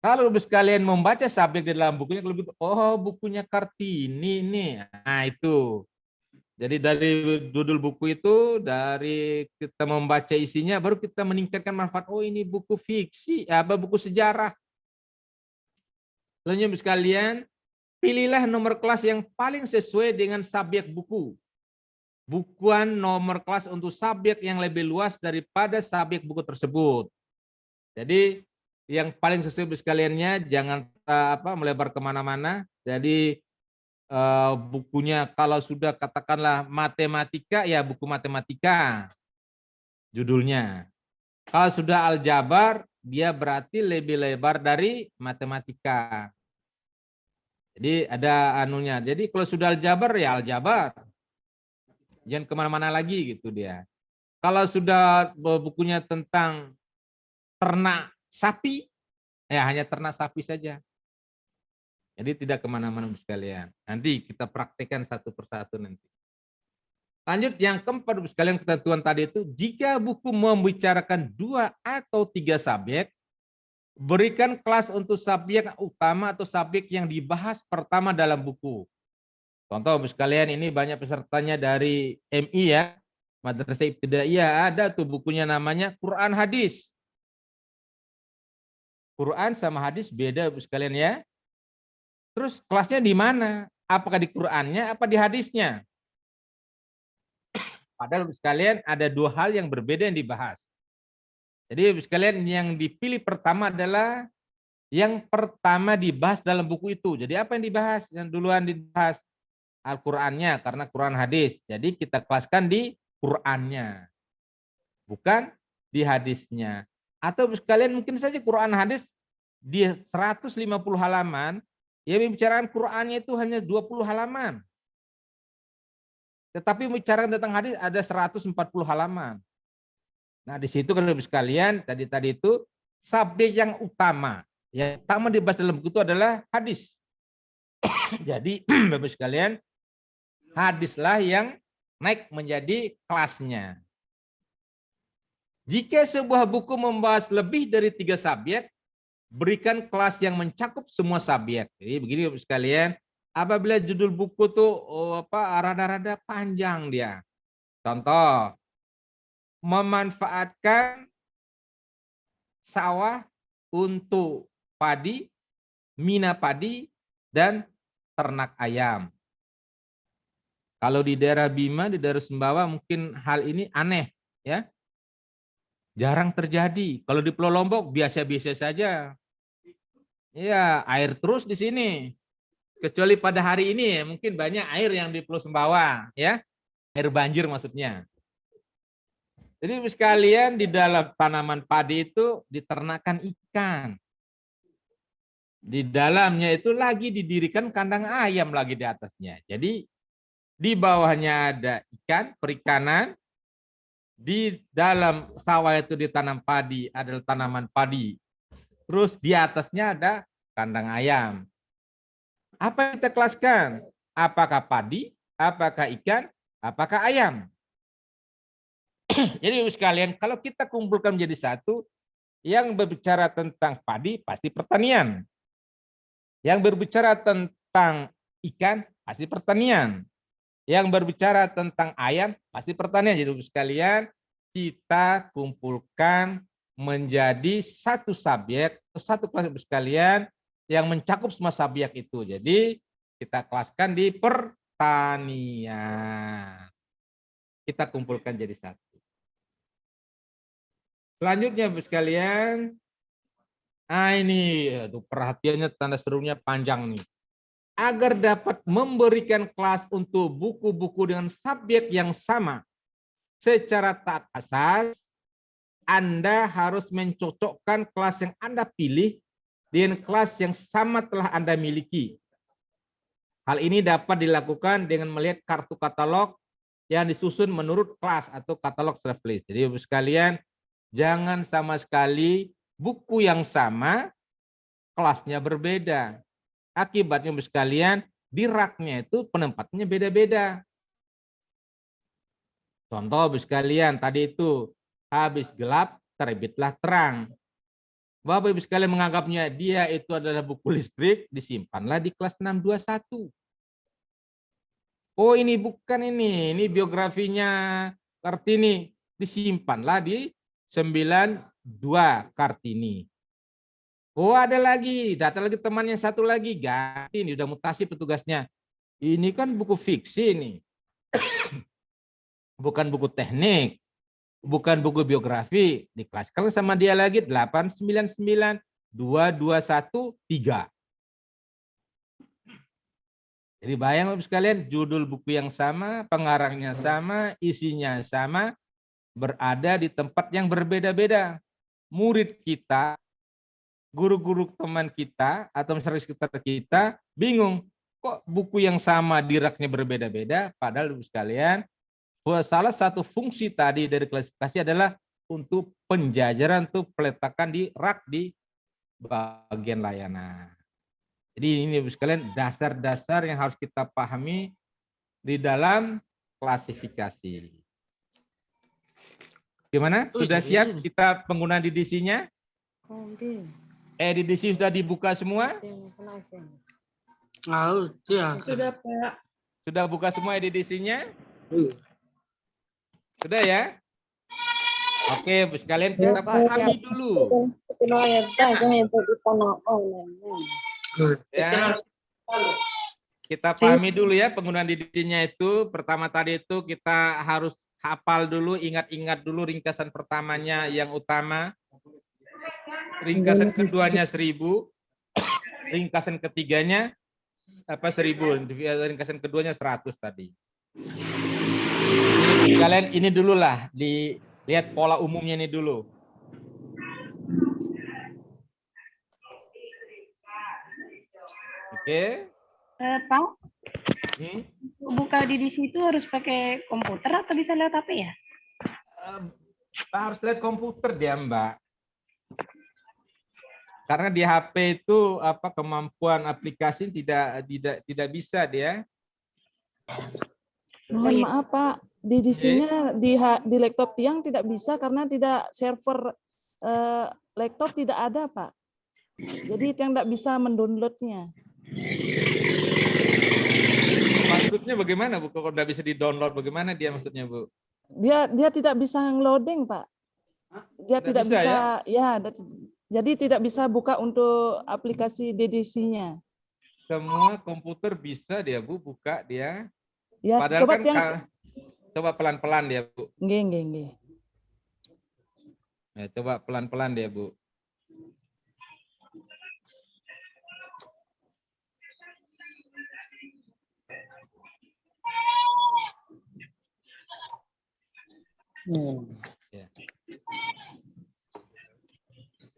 Kalau Bapak sekalian membaca subjek di dalam bukunya, oh bukunya Kartini nih. Nah, itu. Jadi dari judul buku itu, dari kita membaca isinya, baru kita meningkatkan manfaat. Oh ini buku fiksi, buku sejarah. Selanjutnya sekalian, pilihlah nomor kelas yang paling sesuai dengan subjek buku. Bukan nomor kelas untuk subjek yang lebih luas daripada subjek buku tersebut. Jadi yang paling sesuai sekaliannya, jangan melebar kemana-mana. Jadi bukunya kalau sudah katakanlah matematika, ya buku matematika judulnya. Kalau sudah aljabar, dia berarti lebih lebar dari matematika. Jadi ada anunya. Jadi kalau sudah aljabar, ya aljabar. Jangan kemana-mana lagi gitu dia. Kalau sudah bukunya tentang ternak sapi, ya hanya ternak sapi saja. Jadi tidak kemana-mana sekalian. Nanti kita praktekkan satu persatu nanti. Lanjut yang keempat sekalian, ketentuan tadi itu, jika buku membicarakan 2 atau 3 subjek, berikan kelas untuk subjek utama atau subjek yang dibahas pertama dalam buku. Contoh sekalian, ini banyak pesertanya dari MI ya, Madrasah Ibtidaiyah, ada tuh bukunya namanya Quran Hadis. Quran sama hadis beda sekalian ya. Terus kelasnya di mana? Apakah di Qur'annya, apa di hadisnya? Padahal sekalian ada 2 hal yang berbeda yang dibahas. Jadi sekalian yang dipilih pertama adalah yang pertama dibahas dalam buku itu. Jadi apa yang dibahas? Yang duluan dibahas Al-Qur'annya karena Quran hadis. Jadi kita kelaskan di Qur'annya. Bukan di hadisnya. Atau sekalian mungkin saja Quran hadis di 150 halaman, ya membicarakan Qur'annya itu hanya 20 halaman. Tetapi membicarakan tentang hadis ada 140 halaman. Nah, di situ kan Bapak sekalian, tadi itu subjek yang utama. Yang utama dibahas dalam buku itu adalah hadis. Jadi Bapak sekalian, hadislah yang naik menjadi kelasnya. Jika sebuah buku membahas lebih dari 3 subjek, berikan kelas yang mencakup semua subjek. Jadi begini Bapak sekalian, apabila judul buku tuh rada-rada panjang dia. Contoh, memanfaatkan sawah untuk padi, mina padi, dan ternak ayam. Kalau di daerah Bima, di daerah Sumbawa mungkin hal ini aneh ya. Jarang terjadi. Kalau di Pulau Lombok biasa-biasa saja. Iya, air terus di sini. Kecuali pada hari ini mungkin banyak air yang di Pulau Sumbawa, ya. Air banjir maksudnya. Jadi sekalian di dalam tanaman padi itu diternakan ikan. Di dalamnya itu lagi didirikan kandang ayam lagi di atasnya. Jadi di bawahnya ada ikan, perikanan. Di dalam sawah itu ditanam padi, adalah tanaman padi. Terus di atasnya ada kandang ayam. Apa yang kita kelaskan? Apakah padi, apakah ikan, apakah ayam? Jadi sekalian, kalau kita kumpulkan menjadi satu, yang berbicara tentang padi pasti pertanian. Yang berbicara tentang ikan pasti pertanian. Yang berbicara tentang ayam, pasti pertanian. Jadi Ibu sekalian, kita kumpulkan menjadi satu subjek, satu kelas Ibu sekalian, yang mencakup semua subjek itu. Jadi kita kelaskan di pertanian. Kita kumpulkan jadi satu. Selanjutnya Ibu sekalian, ini aduh, perhatiannya tanda serunya panjang nih. Agar dapat memberikan kelas untuk buku-buku dengan subjek yang sama secara taat asas, Anda harus mencocokkan kelas yang Anda pilih dengan kelas yang sama telah Anda miliki. Hal ini dapat dilakukan dengan melihat kartu katalog yang disusun menurut kelas atau katalog self-list. Jadi Ibu sekalian, jangan sama sekali buku yang sama, kelasnya berbeda. Akibatnya Ibu sekalian, di raknya itu penempatannya beda-beda. Contoh Ibu sekalian, tadi itu habis gelap, terbitlah terang. Bapak Ibu sekalian menganggapnya dia itu adalah buku listrik, disimpanlah di kelas 621. Oh ini bukan ini biografinya Kartini, disimpanlah di 92 Kartini. Oh ada lagi, datang lagi temannya satu lagi, ganti ini udah mutasi petugasnya. Ini kan buku fiksi nih. Bukan buku teknik, bukan buku biografi, dikelaskan sama dia lagi 899 221 3. Jadi bayang Bapak sekalian, judul buku yang sama, pengarangnya sama, isinya sama, berada di tempat yang berbeda-beda. Murid kita, guru-guru teman kita atau masyarakat sekitar kita bingung kok buku yang sama di raknya berbeda-beda, padahal Ibu sekalian salah satu fungsi tadi dari klasifikasi adalah untuk penjajaran, untuk peletakan di rak di bagian layanan. Jadi ini Ibu sekalian dasar-dasar yang harus kita pahami di dalam klasifikasi. Gimana? Sudah siap kita penggunaan DDC-nya? DDC sudah dibuka semua? Sudah, Pak. Sudah buka semua DDC-nya? Sudah ya? Oke, Ibu sekalian kita pahami dulu. Ya. Kita pahami dulu ya penggunaan DDC-nya itu. Pertama tadi itu kita harus hafal dulu, ingat-ingat dulu ringkasan pertamanya yang utama. Ringkasan keduanya 1000, ringkasan ketiganya 1000, ringkasan keduanya 100 tadi. Kalian ini dulu lah, dilihat pola umumnya ini dulu. Oke. Pak, buka di situ harus pakai komputer atau bisa lewat HP ya? Harus lewat komputer dia, Mbak. Karena di HP itu kemampuan aplikasi tidak bisa dia. Mohon maaf Pak, di sini di laptop Tiang tidak bisa karena tidak server laptop tidak ada Pak. Jadi Tiang tidak bisa mendownloadnya. Maksudnya bagaimana Bu? Kalau tidak bisa di-download bagaimana dia maksudnya Bu? Dia tidak bisa loading Pak. Dia tidak bisa ya. Jadi tidak bisa buka untuk aplikasi DDC-nya. Semua komputer bisa dia Bu buka dia. Ya, padahal coba kan coba pelan-pelan dia Bu. Nggih. Ya, coba pelan-pelan dia Bu. Ya.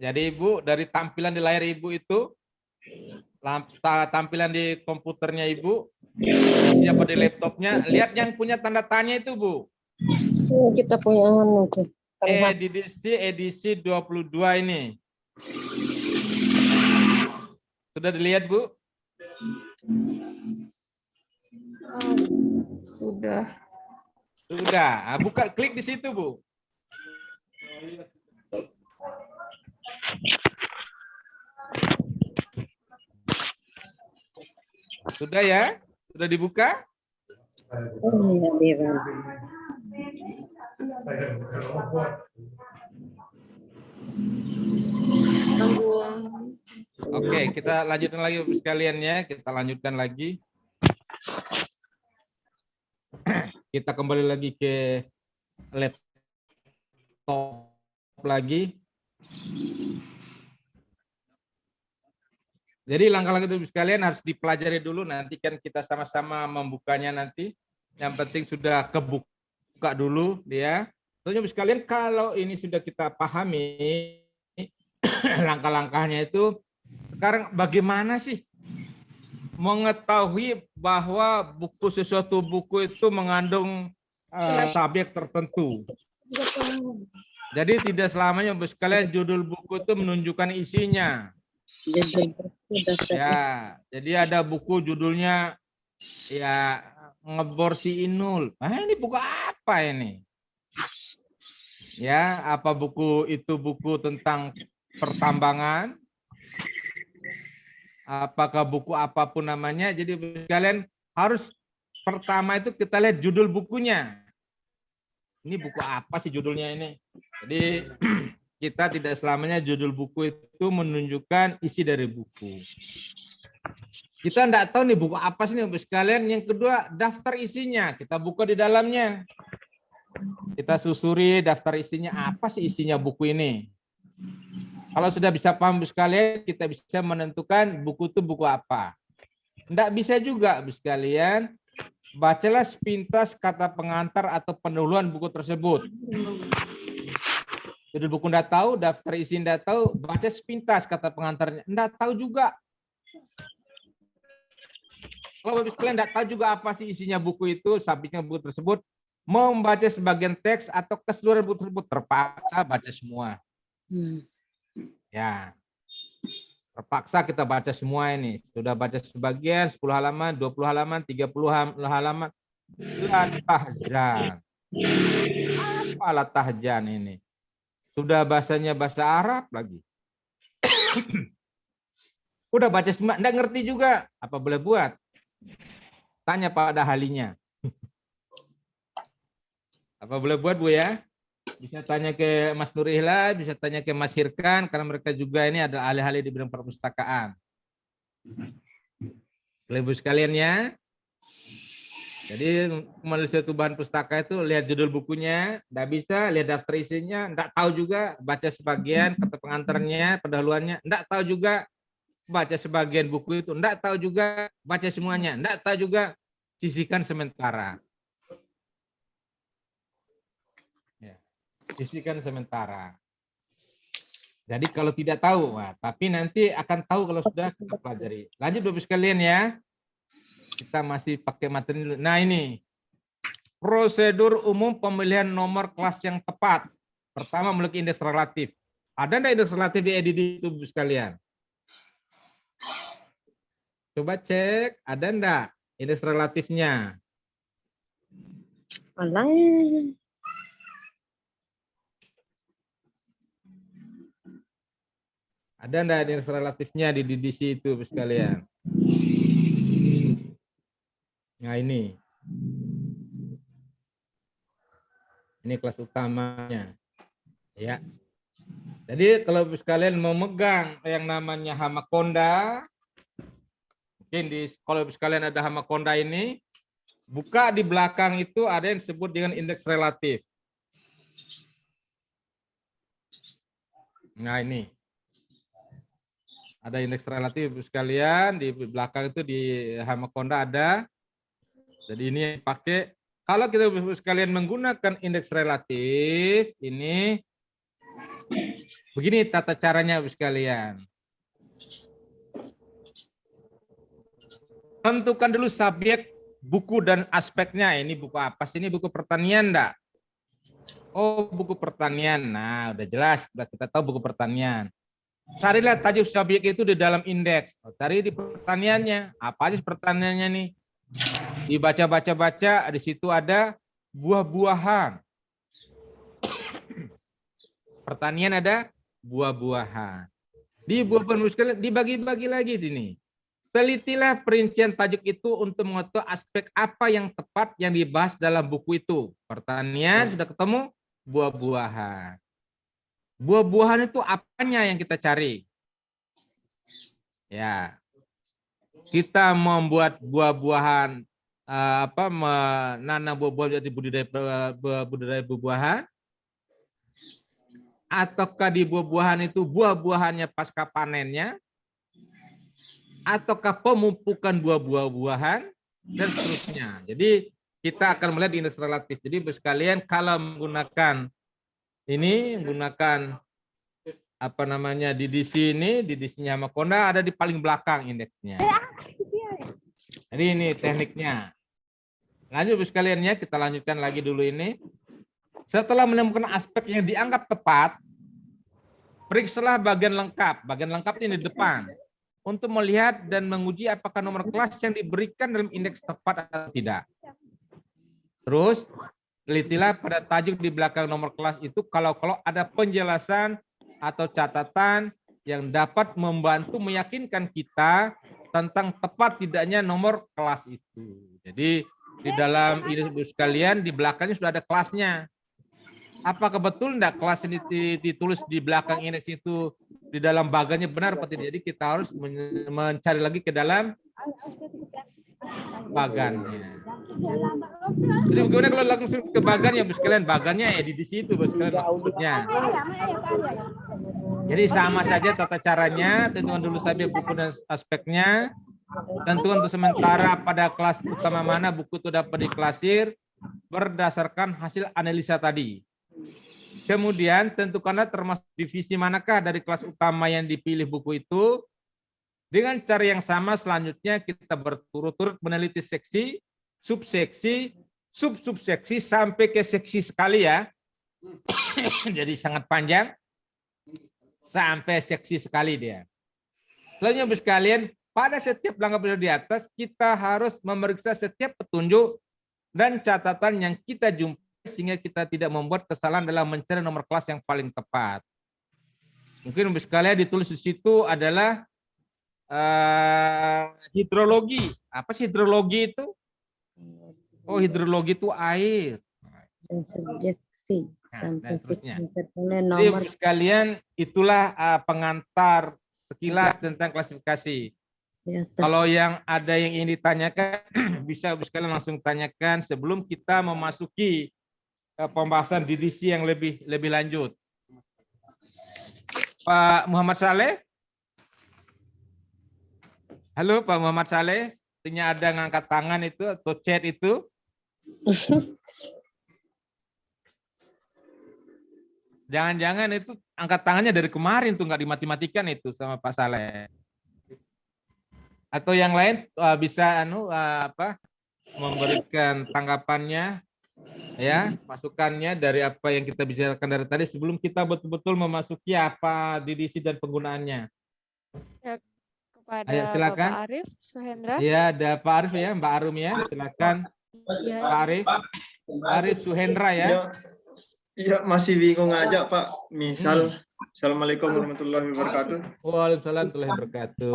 Jadi Ibu dari tampilan di layar Ibu itu, tampilan di komputernya Ibu, siapa di laptopnya, lihat yang punya tanda tanya itu Bu. Kita punya edisi 22 ini. Sudah dilihat Bu? Sudah. Sudah. Buka, klik di situ Bu. Sudah ya? Sudah dibuka? Oke, kita lanjutkan lagi Bapak sekalian ya. Kita lanjutkan lagi. Kita kembali lagi ke laptop lagi. Jadi langkah-langkah itu sekalian harus dipelajari dulu, nanti kan kita sama-sama membukanya nanti. Yang penting sudah kebuka dulu ya. Tentunya sekalian kalau ini sudah kita pahami langkah-langkahnya itu, sekarang bagaimana sih mengetahui bahwa sesuatu buku itu mengandung subjek tertentu. Jadi tidak selamanya Bapak sekalian judul buku itu menunjukkan isinya. Ya, jadi ada buku judulnya ya Ngebor si Inul. Ini buku apa ini? Ya, apa buku itu buku tentang pertambangan? Apakah buku apapun namanya? Jadi kalian harus pertama itu kita lihat judul bukunya. Ini buku apa sih judulnya ini? Jadi kita tidak selamanya judul buku itu menunjukkan isi dari buku. Kita enggak tahu nih buku apa sih Bapak sekalian. Yang kedua, daftar isinya. Kita buka di dalamnya. Kita susuri daftar isinya, apa sih isinya buku ini. Kalau sudah bisa paham Bapak sekalian, kita bisa menentukan buku itu buku apa. Enggak bisa juga Bapak sekalian, bacalah sepintas kata pengantar atau pendahuluan buku tersebut. Judul buku enggak tahu, daftar isi enggak tahu, baca sepintas kata pengantarnya. Enggak tahu juga. Kalau Bapak sekalian enggak tahu juga apa sih isinya buku itu, subjeknya buku tersebut, mau membaca sebagian teks atau keseluruhan buku tersebut, terpaksa baca semua. Ya. Terpaksa kita baca semua ini. Sudah baca sebagian, 10 halaman, 20 halaman, 30 halaman. Latahjan. Apa latahjan ini? Sudah bahasanya bahasa Arab lagi. Udah baca semua, enggak ngerti juga. Apa boleh buat? Tanya pada ahlinya. Apa boleh buat Bu ya? Bisa tanya ke Mas Nurihla, bisa tanya ke Mas Hirkan, karena mereka juga ini adalah ahli-ahli di bidang perpustakaan. Ibu sekalian ya. Jadi menulis satu bahan pustaka itu lihat judul bukunya, enggak bisa, lihat daftar isinya, enggak tahu juga, baca sebagian kata pengantarnya, pendahuluannya, enggak tahu juga, baca sebagian buku itu, enggak tahu juga, baca semuanya, enggak tahu juga, sisihkan sementara. Ya, sisihkan sementara. Jadi kalau tidak tahu, tapi nanti akan tahu kalau sudah kita pelajari. Lanjut Bapak sekalian ya. Kita masih pakai materi dulu. Nah ini, prosedur umum pemilihan nomor kelas yang tepat. Pertama, memiliki indeks relatif. Ada enggak indeks relatif di EDD itu sekalian? Coba cek, ada enggak indeks relatifnya? Ada enggak indeks relatifnya di DDC itu sekalian? Nah ini kelas utamanya, ya. Jadi kalau sekalian mau megang yang namanya Hamakonda, mungkin di kalau sekalian ada Hamakonda ini, buka di belakang itu ada yang disebut dengan indeks relatif. Nah ini. Ada indeks relatif sekalian, di belakang itu di Hamakonda ada. Jadi ini yang pakai. Kalau kita sekalian menggunakan indeks relatif, ini begini tata caranya sekalian. Tentukan dulu subjek buku dan aspeknya. Ini buku apa sih? Ini buku pertanian enggak? Oh, buku pertanian. Nah, udah jelas. Udah kita tahu buku pertanian. Carilah tajuk subjek itu di dalam indeks. Cari di pertaniannya. Apa aja pertaniannya nih? Dibaca-baca-baca, di situ ada buah-buahan. Pertanian ada buah-buahan. Di buah-buahan dibagi-bagi lagi sini. telitilah perincian tajuk itu untuk mengetahui aspek apa yang tepat yang dibahas dalam buku itu. Pertanian sudah ketemu, buah-buahan. Buah-buahan itu apanya yang kita cari? Ya, kita membuat buah-buahan menanam buah-buahan jadi budidaya buah-buahan, ataukah di buah-buahan itu buah-buahannya pasca panennya, ataukah pemumpukan buah-buahan dan seterusnya. Jadi kita akan melihat indeks relatif. Jadi sekalian kalau menggunakan DDC ini, DDC-nya Hamakonda ada di paling belakang indeksnya. Jadi ini tekniknya. Lanjut sekalian ya, kita lanjutkan lagi dulu ini. Setelah menemukan aspek yang dianggap tepat, periksalah bagian lengkap. Bagian lengkap ini di depan. Untuk melihat dan menguji apakah nomor kelas yang diberikan dalam indeks tepat atau tidak. Terus, telitilah pada tajuk di belakang nomor kelas itu kalau ada penjelasan atau catatan yang dapat membantu meyakinkan kita tentang tepat tidaknya nomor kelas itu. Jadi di dalam ini sekalian di belakangnya sudah ada kelasnya. Apakah betul enggak kelas ini ditulis di belakang indeks itu di dalam bagannya benar atau tidak? Jadi kita harus mencari lagi ke dalam bagannya. Jadi bagaimana kalau langsung ke bagannya, Bos sekalian? Bagannya ya di situ, Bos sekalian, maksudnya. Jadi sama saja tata caranya, tentukan dulu saja buku dan aspeknya. Tentukan untuk sementara pada kelas utama mana buku itu dapat diklasir berdasarkan hasil analisa tadi. Kemudian tentukanlah termasuk divisi manakah dari kelas utama yang dipilih buku itu. Dengan cara yang sama selanjutnya kita berturut-turut meneliti seksi, subseksi, sub-subseksi sampai ke seksi sekali ya. Jadi sangat panjang. Sampai seksi sekali dia. Selanjutnya sekalian, pada setiap langkah di atas kita harus memeriksa setiap petunjuk dan catatan yang kita jumpai sehingga kita tidak membuat kesalahan dalam mencari nomor kelas yang paling tepat. Mungkin sekalian ditulis di situ adalah hidrologi. Apa sih hidrologi itu? Oh, hidrologi itu air. Subjeksi. Nah, dan seterusnya. Jadi sekalian itulah pengantar sekilas tentang klasifikasi. Kalau yang ada yang ingin ditanyakan bisa sekalian langsung tanyakan sebelum kita memasuki pembahasan DDC yang lebih lanjut. Pak Muhammad Saleh. Halo Pak Muhammad Saleh, artinya ada ngangkat tangan itu atau chat itu. Jangan-jangan itu angkat tangannya dari kemarin tuh nggak dimati-matikan itu sama Pak Saleh. Atau yang lain bisa memberikan tanggapannya ya, masukannya dari apa yang kita bicarakan dari tadi sebelum kita betul-betul memasuki apa DDC dan penggunaannya. Ya, kepada Ayo, silakan. Bapak Arif Suhendra. Iya, ada Pak Arif ya, Mbak Arum ya, silakan. Ya. Pak Arif, Arif Suhendra ya. Iya, masih bingung aja Pak. Misal, Assalamualaikum warahmatullahi wabarakatuh. Waalaikumsalam warahmatullahi wabarakatuh.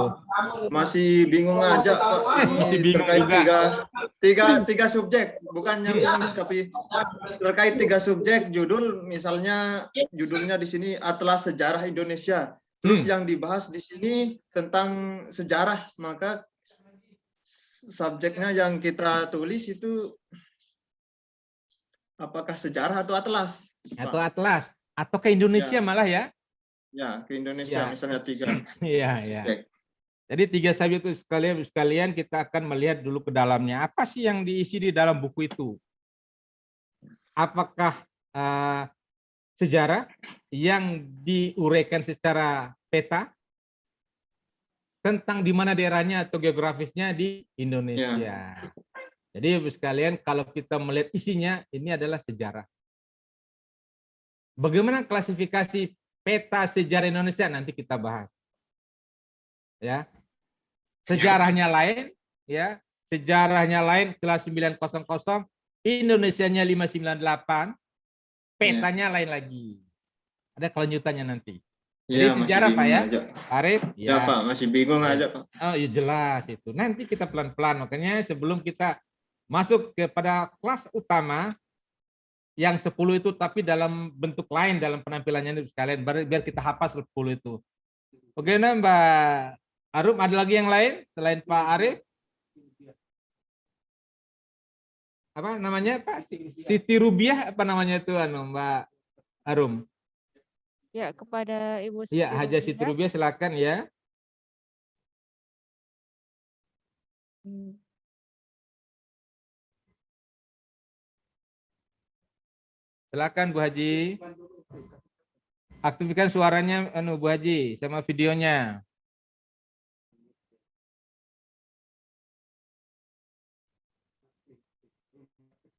Masih bingung aja Pak. Ini Masih bingung terkait tiga subjek, bukan yang ini, tapi terkait tiga subjek judul, misalnya judulnya di sini Atlas Sejarah Indonesia. Terus yang dibahas di sini tentang sejarah, maka subjeknya yang kita tulis itu apakah sejarah atau atlas? Atau atlas, atau ke Indonesia malah ya? Ya, ke Indonesia misalnya 3. Iya. Jadi 3 subjek itu sekalian kita akan melihat dulu ke dalamnya. Apa sih yang diisi di dalam buku itu? Apakah sejarah yang diuraikan secara peta tentang di mana daerahnya atau geografisnya di Indonesia. Ya. Jadi sekalian kalau kita melihat isinya ini adalah sejarah. Bagaimana klasifikasi peta sejarah Indonesia nanti kita bahas. Ya. Sejarahnya lain ya, sejarahnya lain kelas 900, Indonesianya 598, petanya lain lagi. Ada kelanjutannya nanti. Jadi Iya, masih sejarah Pak bingung ya, aja. Arif? Ya Pak, masih bingung aja Pak. Oh iya jelas itu. Nanti kita pelan-pelan. Makanya sebelum kita masuk kepada kelas utama yang 10 itu tapi dalam bentuk lain dalam penampilannya ini sekalian biar kita hafal 10 itu. Oke, nah Mbak Arum, ada lagi yang lain selain Pak Arif? Apa namanya Pak? Siti Rubiah apa namanya itu Mbak Arum? Ya, kepada Ibu Iya, Siti Haja Siti Rubiah. Rubiah silakan ya. Hmm. Silakan Bu Haji. Aktifkan suaranya Bu Haji sama videonya.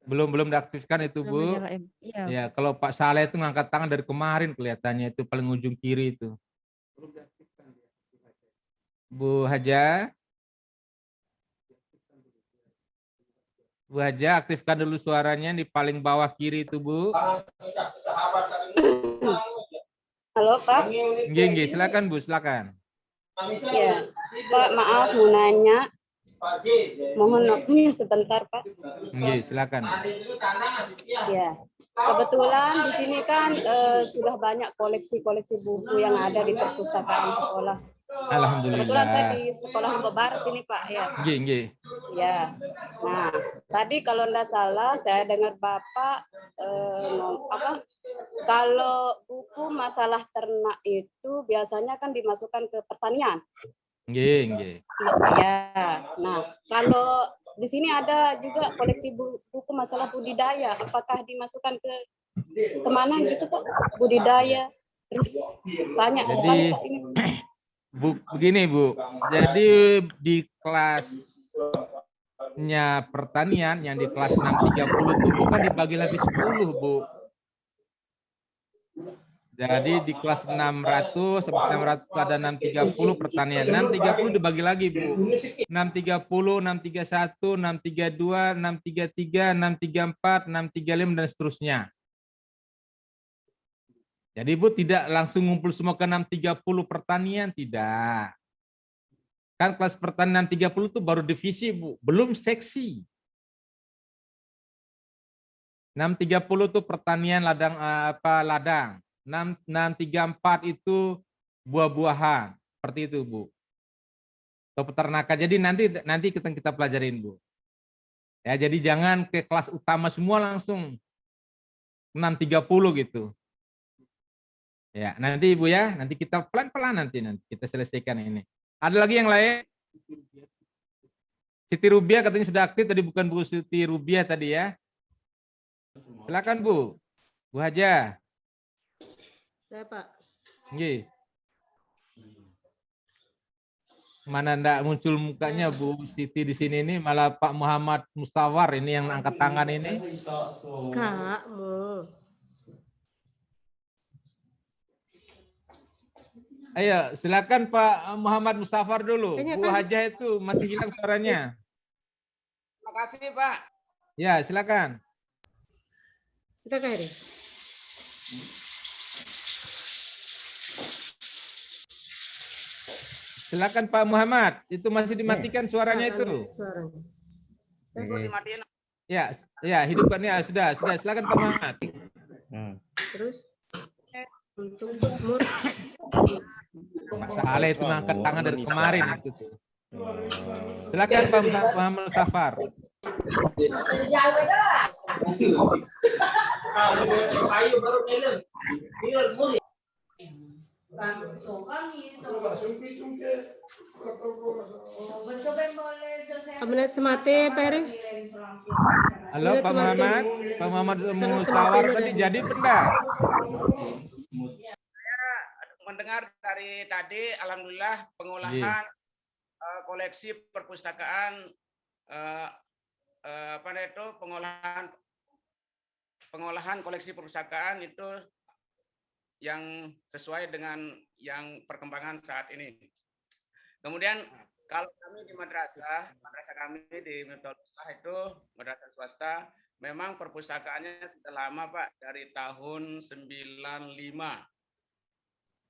Belum diaktifkan itu Belum Bu. dinyalain. Iya. Ya, kalau Pak Saleh itu ngangkat tangan dari kemarin kelihatannya itu paling ujung kiri itu. Bu Haja. Bu Haja, aktifkan dulu suaranya di paling bawah kiri itu Bu. Halo Pak. Nggih, silakan Bu, silakan. Ya, Pak maaf mau nanya. Mohon waktunya sebentar Pak. Nggih, silakan. Ya, kebetulan di sini kan sudah banyak koleksi-koleksi buku yang ada di perpustakaan sekolah. Kebetulan saya Alhamdulillah. di sekolah Lombok Barat ini Pak ya. Nggih. Ya, nah tadi kalau tidak salah saya dengar Bapak kalau buku masalah ternak itu biasanya kan dimasukkan ke pertanian. Nggih. Ya, nah kalau di sini ada juga koleksi buku masalah budidaya, apakah dimasukkan ke kemana gitu Pak? Budidaya, terus banyak sekali Pak ini. Bu, begini Bu, jadi di kelasnya pertanian yang di kelas 630 itu bukan dibagi lagi 10 Bu. Jadi di kelas 600 sampai 600 itu ada 630 pertanian. 630 dibagi lagi Bu. 630, 631, 632, 633, 634, 635 dan seterusnya. Jadi Bu tidak langsung ngumpul semua ke 630 pertanian, tidak. Kan kelas pertanian 630 itu baru divisi Bu, belum seksi. 630 itu pertanian ladang. 634 itu buah-buahan, seperti itu Bu. Atau peternakan. Jadi nanti kita pelajarin Bu. Ya, jadi jangan ke kelas utama semua langsung 630 gitu. Ya, nanti Ibu ya, nanti kita pelan-pelan nanti kita selesaikan ini. Ada lagi yang lain? Siti Rubiah katanya sudah aktif tadi, bukan Bu Siti Rubiah tadi ya. Silakan Bu. Bu Haja. Saya Pak. Nggih. Mana ndak muncul mukanya Bu Siti di sini ini, malah Pak Muhammad Mustawar ini yang angkat tangan ini. Kakmu. Ayo, silakan Pak Muhammad Mustafar dulu. Kayaknya Bu kan- Haja itu masih hilang suaranya. Terima kasih Pak. Ya, silakan. Kita kiri. Silakan Pak Muhammad, itu masih dimatikan suaranya itu. Suaranya. Ya, hidupkan ya, sudah. Silakan Pak Muhammad. Terus. Pak Saleh itu ngangkat tangan dari kemarin itu tuh. Silakan Pak Muhammad Mustafar. Menit semate Peri. Halo Pak Muhammad, Pak Muhammad Mustafar tadi jadi benda. Mendengar dari tadi, alhamdulillah pengolahan koleksi perpustakaan pengolahan koleksi perpustakaan itu yang sesuai dengan yang perkembangan saat ini. Kemudian kalau kami di madrasah kami di Metodologi itu madrasah swasta, memang perpustakaannya sudah lama Pak, dari tahun 95.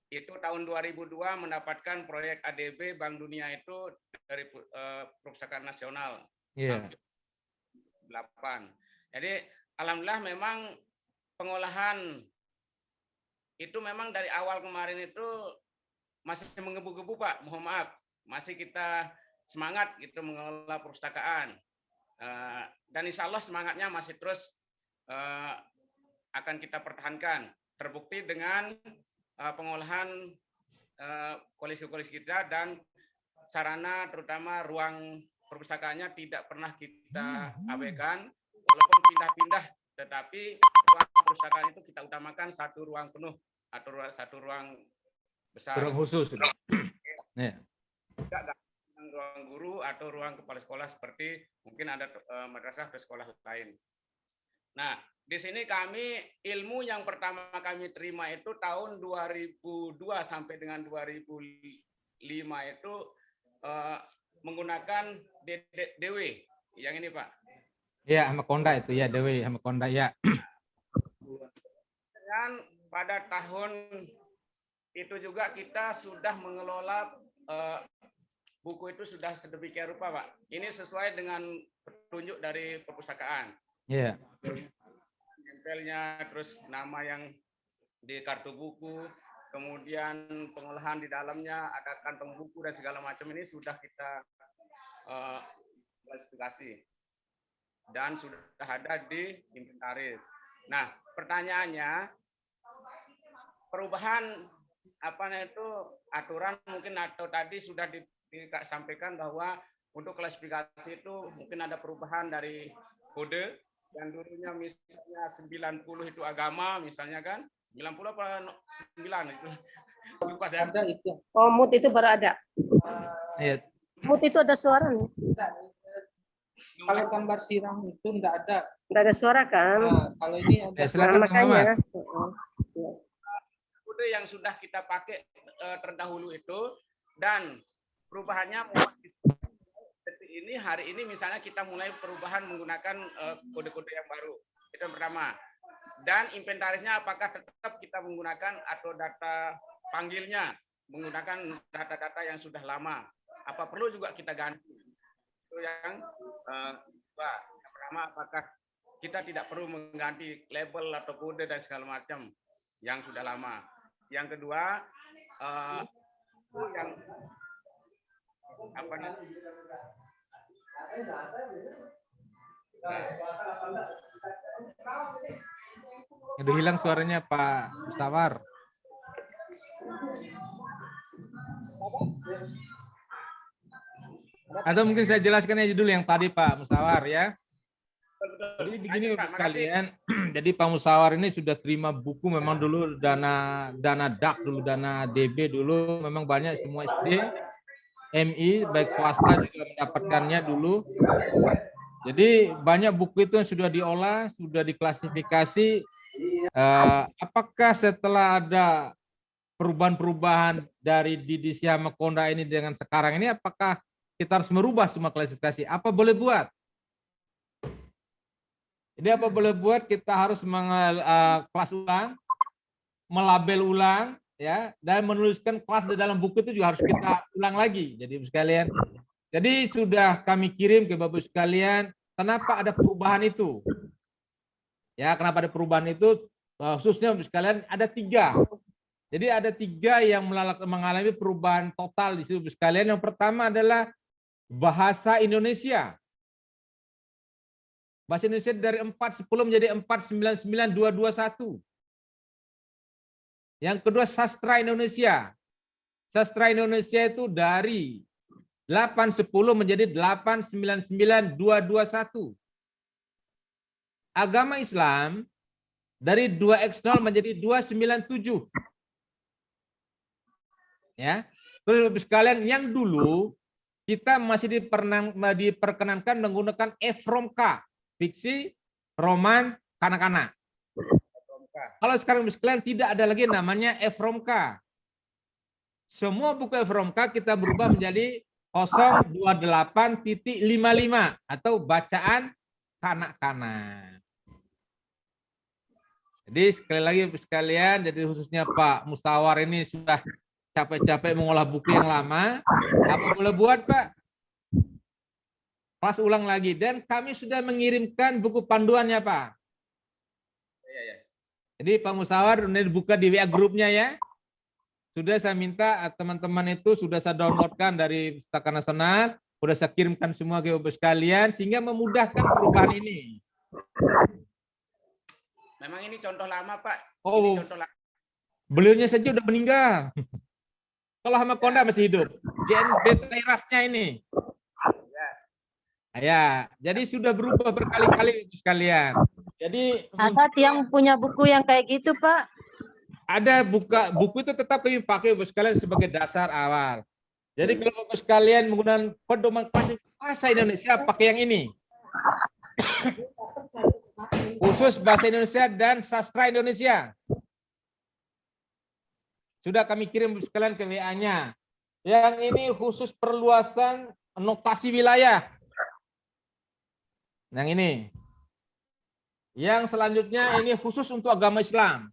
itu tahun 2002 mendapatkan proyek ADB Bank Dunia itu dari Perpustakaan Nasional. Iya. 8. Jadi alhamdulillah memang pengolahan itu memang dari awal kemarin itu masih menggebu-gebu Pak, mohon maaf. Masih kita semangat gitu mengelola perpustakaan. Dan insya Allah semangatnya masih terus akan kita pertahankan. Terbukti dengan pengolahan koleksi-koleksi kita dan sarana terutama ruang perpustakaannya tidak pernah kita abaikan. Walaupun pindah-pindah, tetapi ruang perpustakaan itu kita utamakan satu ruang penuh atau satu ruang besar. Ruang khusus. Ya. Ruang guru atau ruang kepala sekolah seperti mungkin ada madrasah atau sekolah lain. Nah, di sini kami ilmu yang pertama kami terima itu tahun 2002 sampai dengan 2005 itu menggunakan DW. Yang ini Pak. Ya, Hamakonda itu ya, DW Hamakonda ya. Dan pada tahun itu juga kita sudah mengelola buku itu sudah sedemikian rupa Pak. Ini sesuai dengan petunjuk dari perpustakaan. Iya. Nempelnya, terus nama yang di kartu buku, kemudian pengolahan di dalamnya, ada kantong buku dan segala macam ini sudah kita klasifikasi dan sudah ada di inventaris. Nah, pertanyaannya perubahan itu aturan mungkin atau tadi sudah disampaikan bahwa untuk klasifikasi itu mungkin ada perubahan dari kode yang dulunya misalnya 90 itu agama misalnya kan 90 apa 9 itu lupa saya. Ada itu. Oh, mut itu baru ada. Iya. Mut itu ada suara nih. Kalau gambar sirang itu enggak ada. Enggak ada suara kan? Nah, kalau ini ada. Silakan makanya. Kode yang sudah kita pakai terdahulu itu dan perubahannya seperti ini hari ini misalnya kita mulai perubahan menggunakan kode-kode yang baru. Itu yang pertama. Dan inventarisnya apakah tetap kita menggunakan atau data panggilnya menggunakan data-data yang sudah lama. Apa perlu juga kita ganti? Itu yang kedua. Yang pertama apakah kita tidak perlu mengganti label atau kode dan segala macam yang sudah lama. Yang kedua yang apa namanya? Udah hilang suaranya Pak Mustawar. Atau mungkin saya jelaskan aja dulu yang tadi Pak Mustawar ya. Jadi begini Bapak sekalian, jadi Pak Mustawar ini sudah terima buku memang dulu dana DAK dulu, dana DB dulu memang banyak semua SD, MI baik swasta juga mendapatkannya dulu. Jadi banyak buku itu yang sudah diolah, sudah diklasifikasi. Apakah setelah ada perubahan-perubahan dari Didisi Hamakonda ini dengan sekarang ini, apakah kita harus merubah semua klasifikasi? Apa boleh buat? Jadi apa boleh buat? Kita harus kelas ulang, melabel ulang, ya, dan menuliskan kelas di dalam buku itu juga harus kita ulang lagi. Jadi sekalian, jadi sudah kami kirim ke Bapak sekalian. Kenapa ada perubahan itu? Ya, kenapa ada perubahan itu? Khususnya Bapak sekalian ada 3. Jadi ada 3 yang mengalami perubahan total di situ Bapak sekalian. Yang pertama adalah bahasa Indonesia. Bahasa Indonesia dari 410 menjadi 499221. Yang kedua sastra Indonesia. Sastra Indonesia itu dari 810 menjadi 899221. Agama Islam dari 2x0 menjadi 297. Ya. Terus sekalian yang dulu kita masih diperkenankan menggunakan F from K. Fiksi, roman, kanak-kanak. Kalau sekarang sekalian tidak ada lagi namanya F from K. Semua buku F from K kita berubah menjadi 028.55 atau bacaan kanak-kanak. Jadi sekali lagi sekalian, jadi khususnya Pak Musawar ini sudah capek-capek mengolah buku yang lama. Apa boleh buat, Pak? Kelas ulang lagi. Dan kami sudah mengirimkan buku panduannya, Pak. Jadi Pak Musawar buka di WA grupnya ya. Sudah saya minta teman-teman itu sudah saya downloadkan dari Pustaka Nasional, sudah saya kirimkan semua ke Bapak sekalian sehingga memudahkan perubahan ini. Memang ini contoh lama, Pak. Oh, Ini contoh lama. beliaunya saja udah meninggal. Kalau Hama Konda masih hidup. JNB Tairasnya ini. Ya, jadi sudah berubah berkali-kali sekalian. Jadi Asat yang punya buku yang kayak gitu, Pak. ada buku itu tetap kami pakai Bapak sekalian sebagai dasar awal. Jadi kalau Bapak sekalian menggunakan pedoman bahasa Indonesia pakai yang ini. Khusus bahasa Indonesia dan sastra Indonesia. Sudah kami kirim sekalian ke WA-nya. Yang ini khusus perluasan notasi wilayah. Yang ini. Yang selanjutnya ini khusus untuk agama Islam.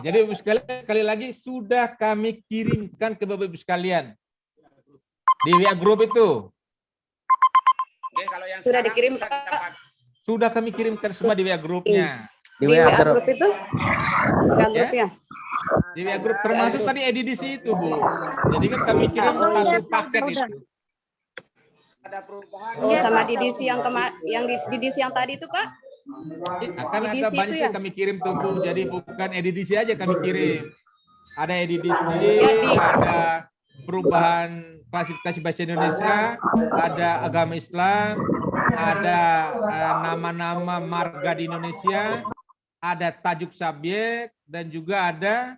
Jadi Bapak sekalian, sekali lagi sudah kami kirimkan ke Bapak Ibu sekalian. Di WA group itu. Oke, kalau yang Sudah sekarang dikirim, bisa kita pakai. Sudah kami kirimkan semua di WA grupnya. Di WA grup itu? WA Ya. grupnya? Di WA grup termasuk tadi edisi itu, Bu. Jadi kan kami kirim satu paket itu. Ada perubahan. Oh, sama di DC yang di DC yang tadi itu, Pak? Akan ada edisi banyak itu ya? yang kami kirim tuh, Bu. Jadi bukan edisi aja kami kirim. Ada edisi, ada perubahan klasifikasi bahasa Indonesia, ada agama Islam, ada nama-nama marga di Indonesia, ada tajuk subjek, dan juga ada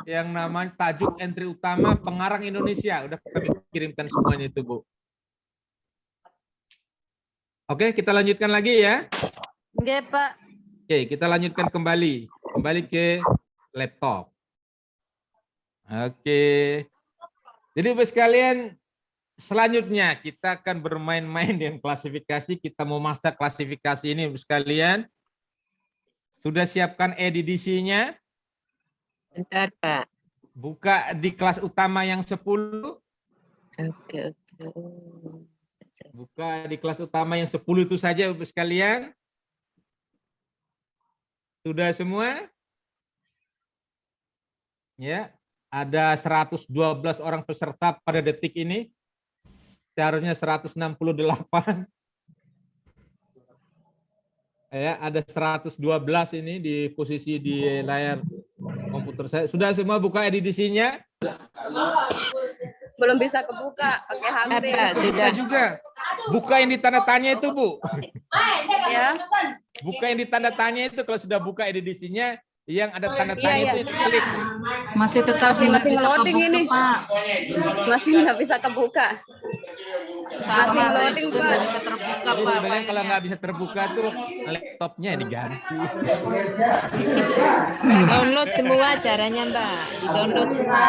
yang namanya tajuk entry utama pengarang Indonesia. Udah kami kirimkan semuanya itu, Bu. Oke, kita lanjutkan lagi ya. Oke, Pak. Oke, kita lanjutkan kembali. Kembali ke laptop. Oke. Jadi Bapak sekalian, selanjutnya kita akan bermain-main dengan klasifikasi. Kita mau masak klasifikasi ini Bapak sekalian. Sudah siapkan edisinya? Bentar, Pak. Buka di kelas utama yang 10. Oke. Buka di kelas utama yang 10 itu saja Bapak sekalian. Sudah semua? Ya, ada 112 orang peserta pada detik ini. Seharusnya 168. Ya, ada 112 ini di posisi di layar komputer saya. Sudah semua buka edisinya? Belum bisa kebuka pakai HP. Sudah juga. Buka yang ditanda tanya itu, Bu. Ya. Buka yang ditanda tanya itu, kalau sudah buka edisinya, yang ada tanda tanya itu klik. Masih tetap masih ngeloading ini. Masih nggak bisa kebuka. Masih ngeloading, Pak. Bisa terbuka, Pak. Sebenarnya kalau nggak bisa terbuka tuh laptopnya diganti. Download semua caranya, Mbak. Di-download semua.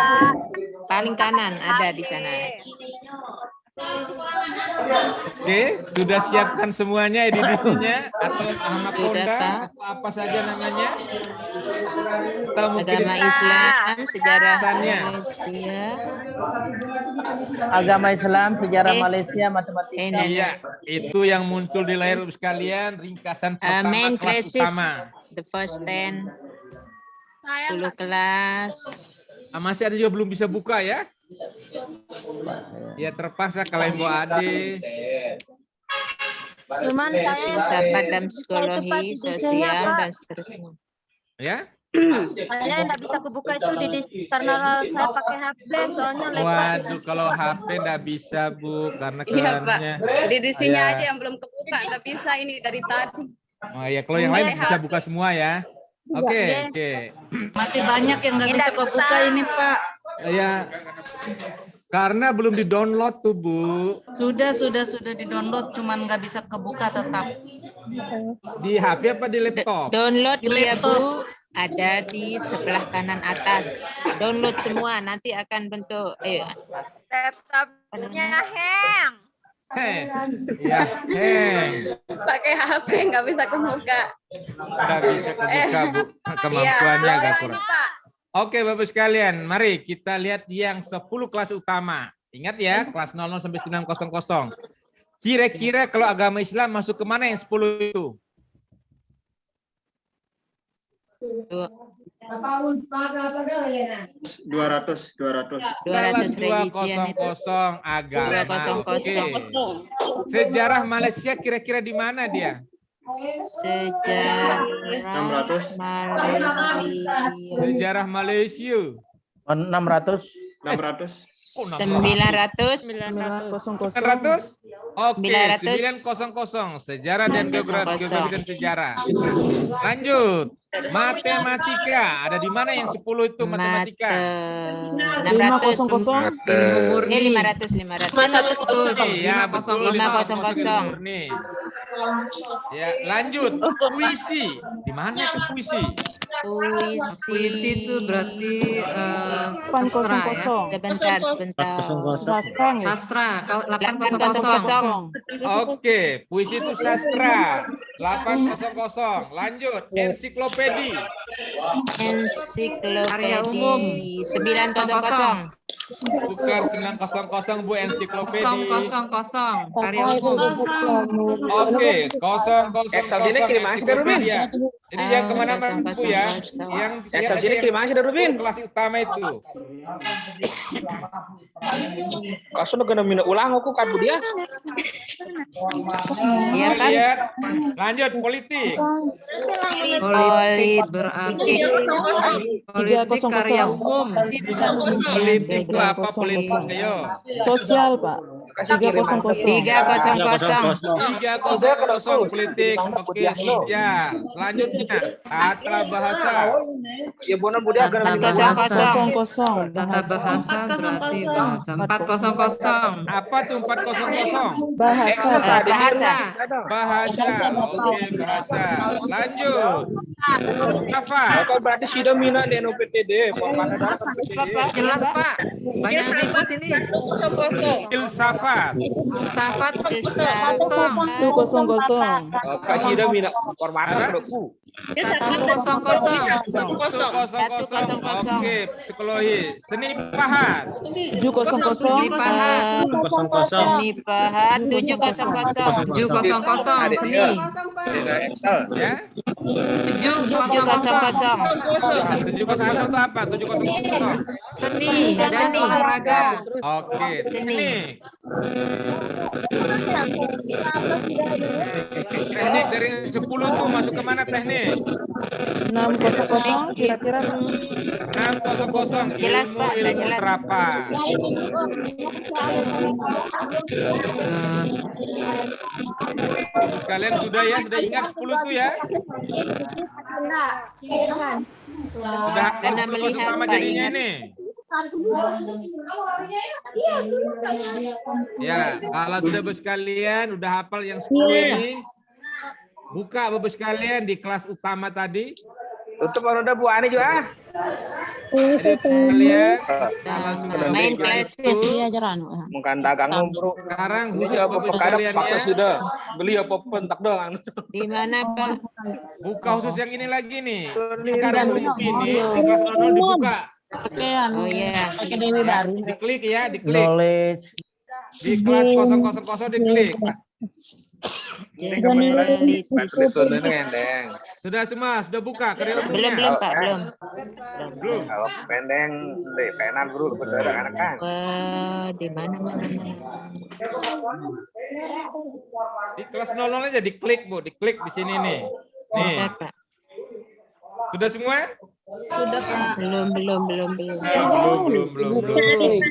Paling kanan ada di sana. Oke, sudah siapkan semuanya edisinya atau Ahmad Konda atau apa saja namanya? Agama Islam, sejarah Malaysia. Agama Islam, sejarah Malaysia, matematika. Iya, itu yang muncul di layar sekalian, ringkasan pertama Main kelas classes, utama. the first 10, 10 kelas. Masih ada juga belum bisa buka ya? Ya terpaksa kalau Ibu Ade. Cuman saya Filsafat dan psikologi, sosial, dan seterusnya. Ya? Saya nggak bisa kebuka itu karena saya pakai HP, soalnya laptop. Waduh, kalau HP nggak bisa, Bu, karena Iya, Pak. kerannya. Edisinya Ya. aja yang belum kebuka, nggak bisa ini dari tadi. Oh ya, kalau yang lain bisa buka semua ya. Oke, oke. Masih banyak yang nggak bisa kebuka ini, Pak. Ya, karena belum di-download tuh, Bu. Sudah di-download, cuman nggak bisa kebuka tetap. Di HP apa di laptop? Download Di ya, laptop. Bu. Ada di sebelah kanan atas. Download semua, nanti akan bentuk. Laptopnya hang. Ya, Pakai HP nggak bisa kebuka. nggak bisa kebuka, Bu. Kemampuannya agak kurang. Oke, Bapak sekalian, mari kita lihat yang 10 kelas utama. Ingat ya, kelas 00 sampai 900. Kira-kira kalau agama Islam masuk kemana yang 10 itu? 200. Kelas 200 agama. 200. Oke. Sejarah Malaysia kira-kira di mana dia? Sejarah 600. Malaysia. Sejarah Malaysia. 600. 900. 900? Oke, 900. 900. Sejarah dan geografi dan sejarah. Lanjut. Matematika. Ada di mana yang 10 itu matematika? 600. 500. Ya, betul. 500. Murni. Ya, lanjut. Puisi. Di mana itu puisi? Puisi itu berarti 800. Sebentar. sastra. Kalau 800. Oke, puisi itu sastra. 800. Lanjut. Ensiklopedi. Karya umum. 900. Bukan 900, Bu, ensiklopedi. 000. Karya umum. Oke, 000. Ensiklopedia. Jadi yang kemana-mana, Bu, ya. Yang sini kirim aja dah, Rubin. kelas utama itu. Kasu kena minta ulang aku kan dia. Iya kan? Lihat. Lanjut, politik. Politik berarti politik karya umum. Politik itu apa politik? Ayo. Sosial, Pak. 300. 300 politik. Oke, sosial. Selanjutnya, tata bahasa. Ya benar Budi agar 000. Tata bahasa berarti bahasa. 400. Apa tuh 400? Bahasa. Bahasa. Oke, bahasa. Lanjut. Apa? Kau berarti sudah minat di NUPTD. Jelas Pak. Banyak ribut ini. Filsafat. Safat 200. Kau sudah minat formator bro. 100. Oke, psikologi. Seni pahat. 700. Seni pahat 700. 700. Seni. Ya. 700. 700 itu apa? 700. Seni dan olahraga. Oke, seni. Teknik dari 10 tuh masuk ke mana teknik? 600 kira-kira 600. Jelas, Pak, udah Ilmu jelas. terapa. Kalian sudah ya, sudah ingat 10 tuh ya? Sudah Karena melihat, sama Pak, jadinya ingat. nih. Ya, kalau sudah Bapak sekalian udah hafal yang 10 ini, buka Bapak sekalian di kelas utama tadi. Tutup baru udah Bu Ani juga. Jadi kalian kalau sudah Main klasses. Mungkin dagang bro. sekarang khusus Udah Bapak apa sekalian paksa ya. sudah. Beli apa pentak doang. Di mana, Pak? Buka khusus yang ini lagi nih. Sekarang ini di kelas 00 dibuka. Oh iya. Diklik ya, diklik. Di kelas 000 diklik. Sudah semua, sudah buka karya umumnya. Belum, Pak, belum. Belum. Kalau pendeng, penan bro, bener anak kan. Wah, di mana? Di kelas 00 aja diklik, Bu, diklik di sini nih. Nih. Bentar, Pak. Sudah semua? Sudah, Pak. Belum. Belum.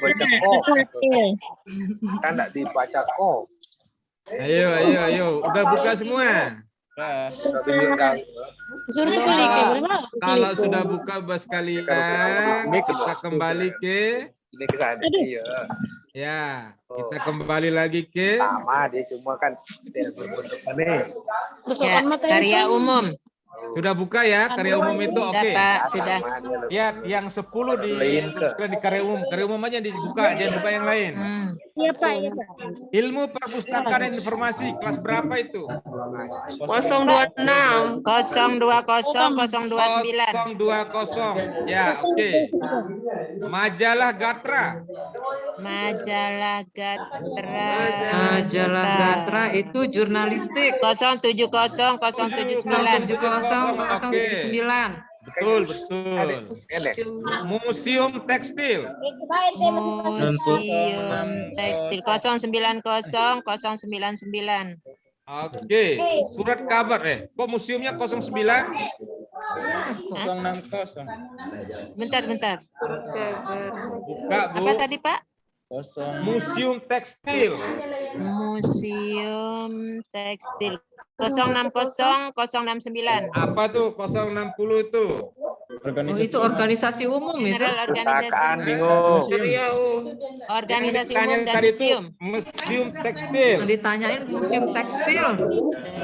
Baca kok. Kan enggak dibaca kok. Ayo. Udah buka semua. Udah bingung kan. Kalau sudah buka Bapak sekalian, kita kembali ke Ini ke sana. Iya. ya, kita kembali lagi ke Sama dia cuma kan dia berbentuk aneh. Ya, karya umum. sudah buka ya karya umum itu. Sudah, Oke. Pak, sudah. Lihat yang 10 di karya umum. Karya umum aja dibuka, jangan buka yang lain. Iya Pak, iya Pak. Ilmu perpustakaan dan informasi kelas berapa itu? 026 020 029. 020. Ya, oke. Majalah Gatra. Majalah Gatra. Majalah Gatra itu jurnalistik. 070 079. 070 079. Betul, betul. Museum Tekstil. Museum Tekstil 090 099. Oke. Surat kabar. Kok museumnya 09? 060. Bentar. Buka, Bu. Apa tadi Pak? Museum Tekstil. Museum Tekstil 060 069. Apa tuh 060 itu? Oh, itu organisasi umum itu. General organisasi. Bingung. Organisasi Yang umum dan tadi itu museum. Museum Tekstil. Ditanyain museum tekstil.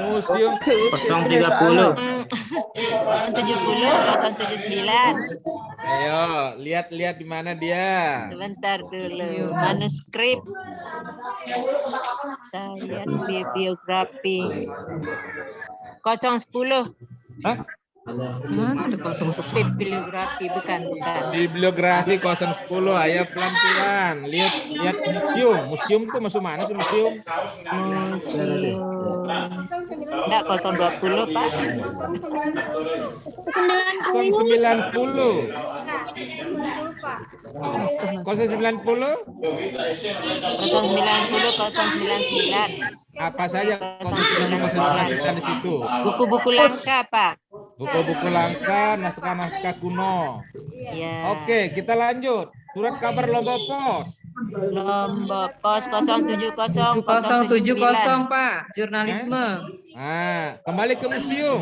Museum 030. 070 079. Ayo, lihat-lihat di mana dia. Sebentar dulu. Manuskrip. Tarian bibliografi. 010. Hah? Mana ada 010? Bibliografi bukan. Bibliografi 010. Ayo pelan-pelan. Lihat museum tuh masuk mana sih museum? Museum. Enggak 020 Pak. 090. 090. 099. Apa saja 099 di situ? Buku-buku langka, Pak. Buku-buku langka, naskah-naskah kuno. Ya. Oke, kita lanjut. Surat kabar Lombok Pos. Lombok Pos 070 070 Pak, jurnalisme. Nah, kembali ke museum.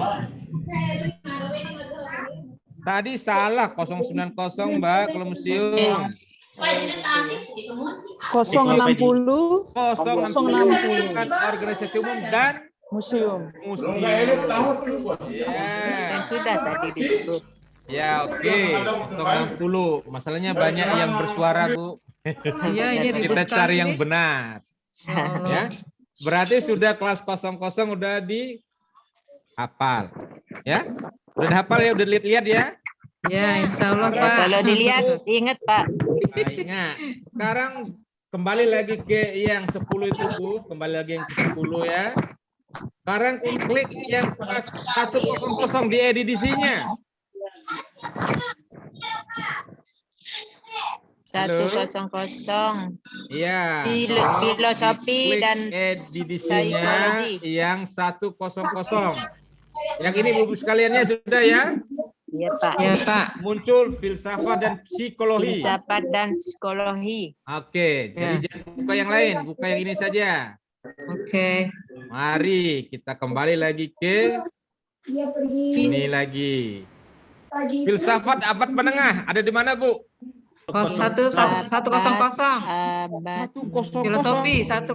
Tadi salah 090 Mbak kalau museum. 060 060 organisasi umum dan museum. Kan sudah tadi disebut. Ya, oke. 060. Masalahnya banyak yang bersuara, Bu. Iya, ini ribut Kita sekali cari yang nih. benar. Ya. Berarti sudah kelas 00 udah dihafal. Ya? Udah dihafal ya, udah lihat-lihat ya? Ya, insya Allah Pak. Kalau dilihat ingat Pak. Nah, ingat. Sekarang kembali lagi ke yang 10 itu, Bu. Kembali lagi yang ke 10 ya. Sekarang klik yang kelas 100 di edisinya. 100. Iya. Filosofi Klik dan edisinya psikologi. yang 100. Yang ini Bu sekaliannya sudah ya? Iya Pak. Ya Pak. Muncul filsafat dan psikologi. Filsafat dan psikologi. Oke, jadi jangan buka yang lain, buka yang ini saja. Oke. Mari kita kembali lagi ke ini lagi. Filsafat abad menengah ada di mana, Bu? 100. Filosofi 100.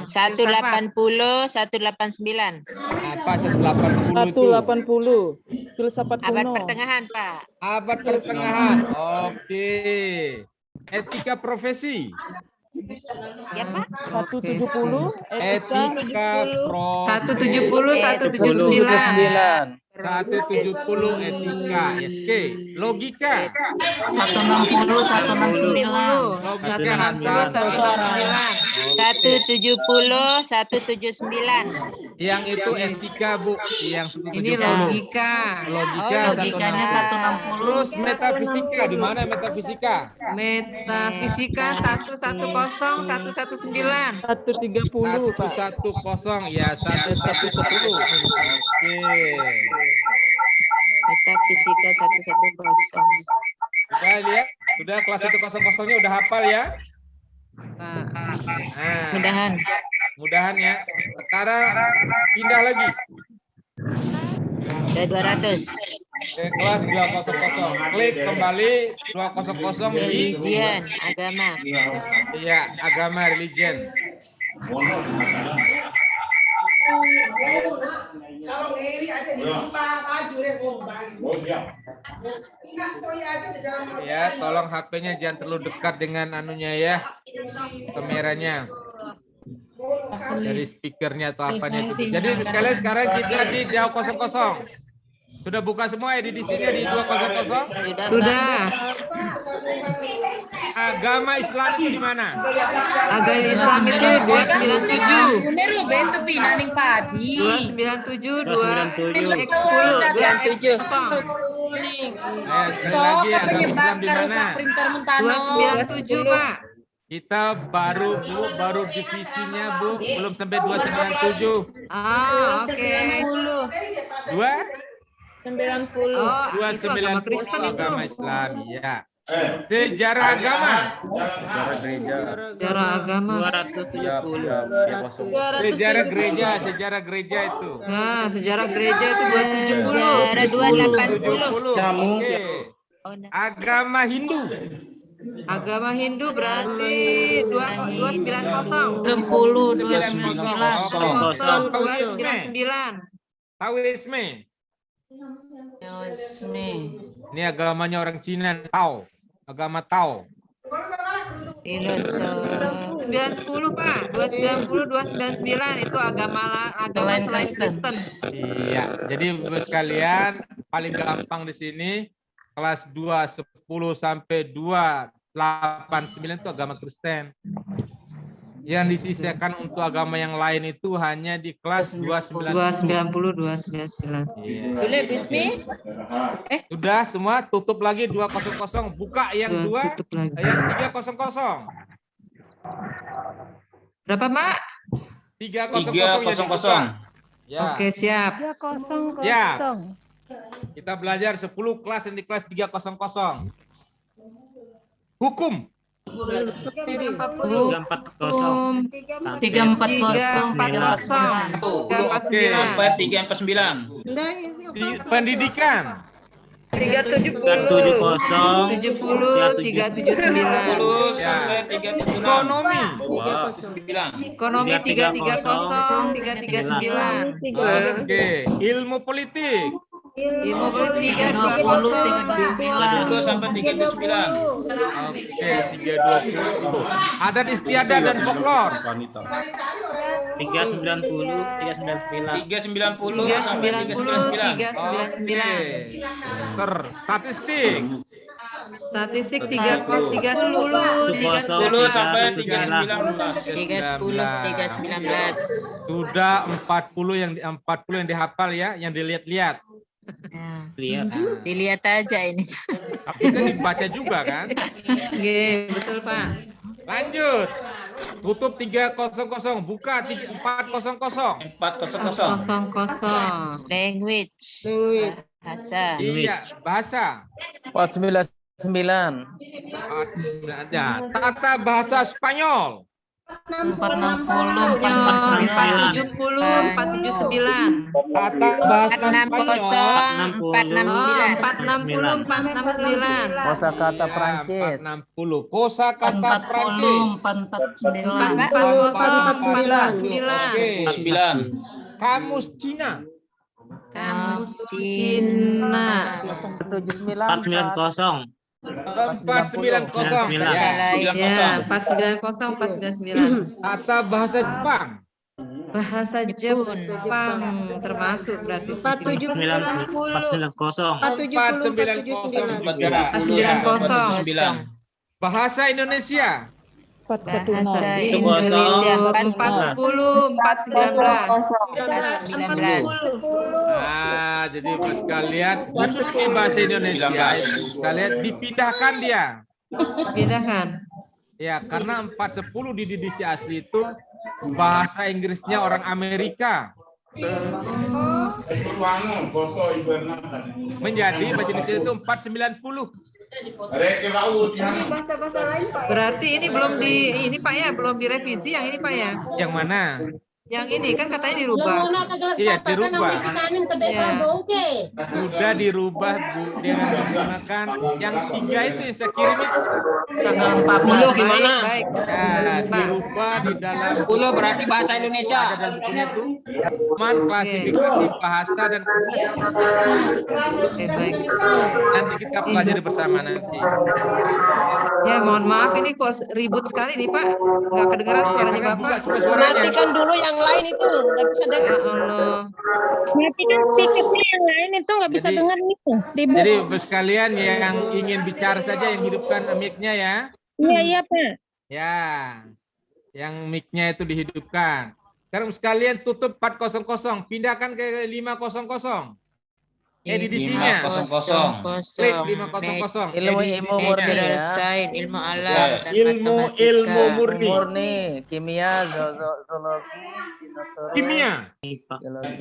180, 189. Apa 180 itu? 180 filsafat Abad kuno. pertengahan, Pak. Abad pertengahan. Oke. Etika profesi. Ya, Pak. 170 Etika profesi. 170, 179. 170 etika. Oke. Logika. 160, 169. Logika 169. 170, 179. Yang itu etika, Bu. Yang 170. Ini logika. Logika. Oh, logikanya 160. Terus metafisika. Di mana metafisika? Metafisika 110, 119. 130 Pak. 110. Ya, 110. Oke. Metafisika 110. Sudah lihat? Sudah kelas 100-nya udah hafal ya? Nah, mudahan ya. Sekarang pindah lagi Ke 200. ke kelas 200. Klik kembali 200 di Religion, agama. Iya, agama religion. Kalau Eli aja di tempat maju deh, Ya, tolong HP-nya jangan terlalu dekat dengan anunya ya, kameranya. Dari speakernya atau apanya itu. Jadi sekalian sekarang kita di 200. Sudah buka semua edisinya di 200? Sudah. Agama Islam itu di mana? Agama Islam itu 297. 297, 2 X10, 2 X10. Sekali lagi agama Islam di mana? 297, Pak. Kita baru divisinya Bu, belum sampai 297. Ah, oke. 290. Oh, itu agama 290 Kristen itu. agama Islam, ya. Sejarah agama. Sejarah agama. 270. Sejarah gereja itu. Nah, sejarah gereja itu 270. Sejarah 280. 270. Oke. Agama Hindu. Agama Hindu berarti 290. 299. Taoisme. Ini agamanya orang Cina, Tao. Agama Tao. 910, Pak. 290, 299 itu agama selain Kristen. Iya, jadi buat kalian paling gampang di sini kelas 210 sampai 289 itu agama Kristen. Yang disisakan untuk agama yang lain itu hanya di kelas 290, 299. Boleh, Bismi? Sudah semua, tutup lagi 200, buka yang 300. Berapa, Pak? 300. Ya. Oke, siap. 300. Ya. Kita belajar 10 kelas yang di kelas 300. Hukum. 340. 349. Pendidikan. 370, 379. Ekonomi. Ekonomi 330, 339. Oke, ilmu politik. Ilmu politik 320, 329 sampai 329. Oke, 320. Adat istiadat dan folklor. 390, 399. 390 sampai 399. Statistik. Statistik 310, 310 sampai 319. 319. Sudah 40 yang dihafal ya, yang dilihat-lihat. Lihat. Dilihat aja ini. Kita dibaca juga kan? Oke, betul, Pak. Lanjut. Tutup 300, buka 400. 400. Language. Bahasa. Iya, bahasa. 499. Ada. Tata bahasa Spanyol. 460, 470, 479. Tata bahasa Spanyol. 460, 469. Kosakata Prancis. 460. Kosakata Prancis. 449. Kamus Cina. Kamus Cina. 490. 490. Ya, 490, 499. Tata bahasa Jepang. Bahasa Jepang termasuk berarti. 490. Bahasa Indonesia. 410, 419. Ah, jadi pas kalian khusus di bahasa Indonesia, kalian dipindahkan dia. Pindahkan. Ya, karena 410 di didisi asli itu bahasa Inggrisnya orang Amerika. Menjadi bahasa Indonesia itu 490. Berarti ini belum di ini Pak ya, belum direvisi yang ini Pak ya. Yang mana? Yang ini kan katanya dirubah. Iya, dirubah. Iya. Sudah dirubah Bu dengan menggunakan yang 3 itu yang saya kirim itu. Tanggal 14 gimana? Baik. Ya, dirubah di dalam 10 berarti bahasa Indonesia. ada dalam bukunya itu. Cuman klasifikasi bahasa dan Oke, baik. nanti kita pelajari bersama nanti. Ya, mohon maaf ini kok ribut sekali nih Pak. Nggak kedengaran suaranya Bapak. Matikan dulu yang lain itu, nggak bisa dengar. Ya Allah. Matikan speakernya yang lain itu nggak bisa Jadi- dengar itu. Ribut. Jadi Ibu sekalian yang ingin bicara saja yang hidupkan mic-nya ya. Iya, iya Pak. Ya. Yang mic-nya itu dihidupkan. Sekarang sekalian tutup 400, pindahkan ke 500. Edisinya. 500. Klik 500. Ilmu murni ya. Sains, ilmu alam, dan Ilmu matematika. murni. Murni, kimia, zoologi, dinosaurus, Kimia. biologi.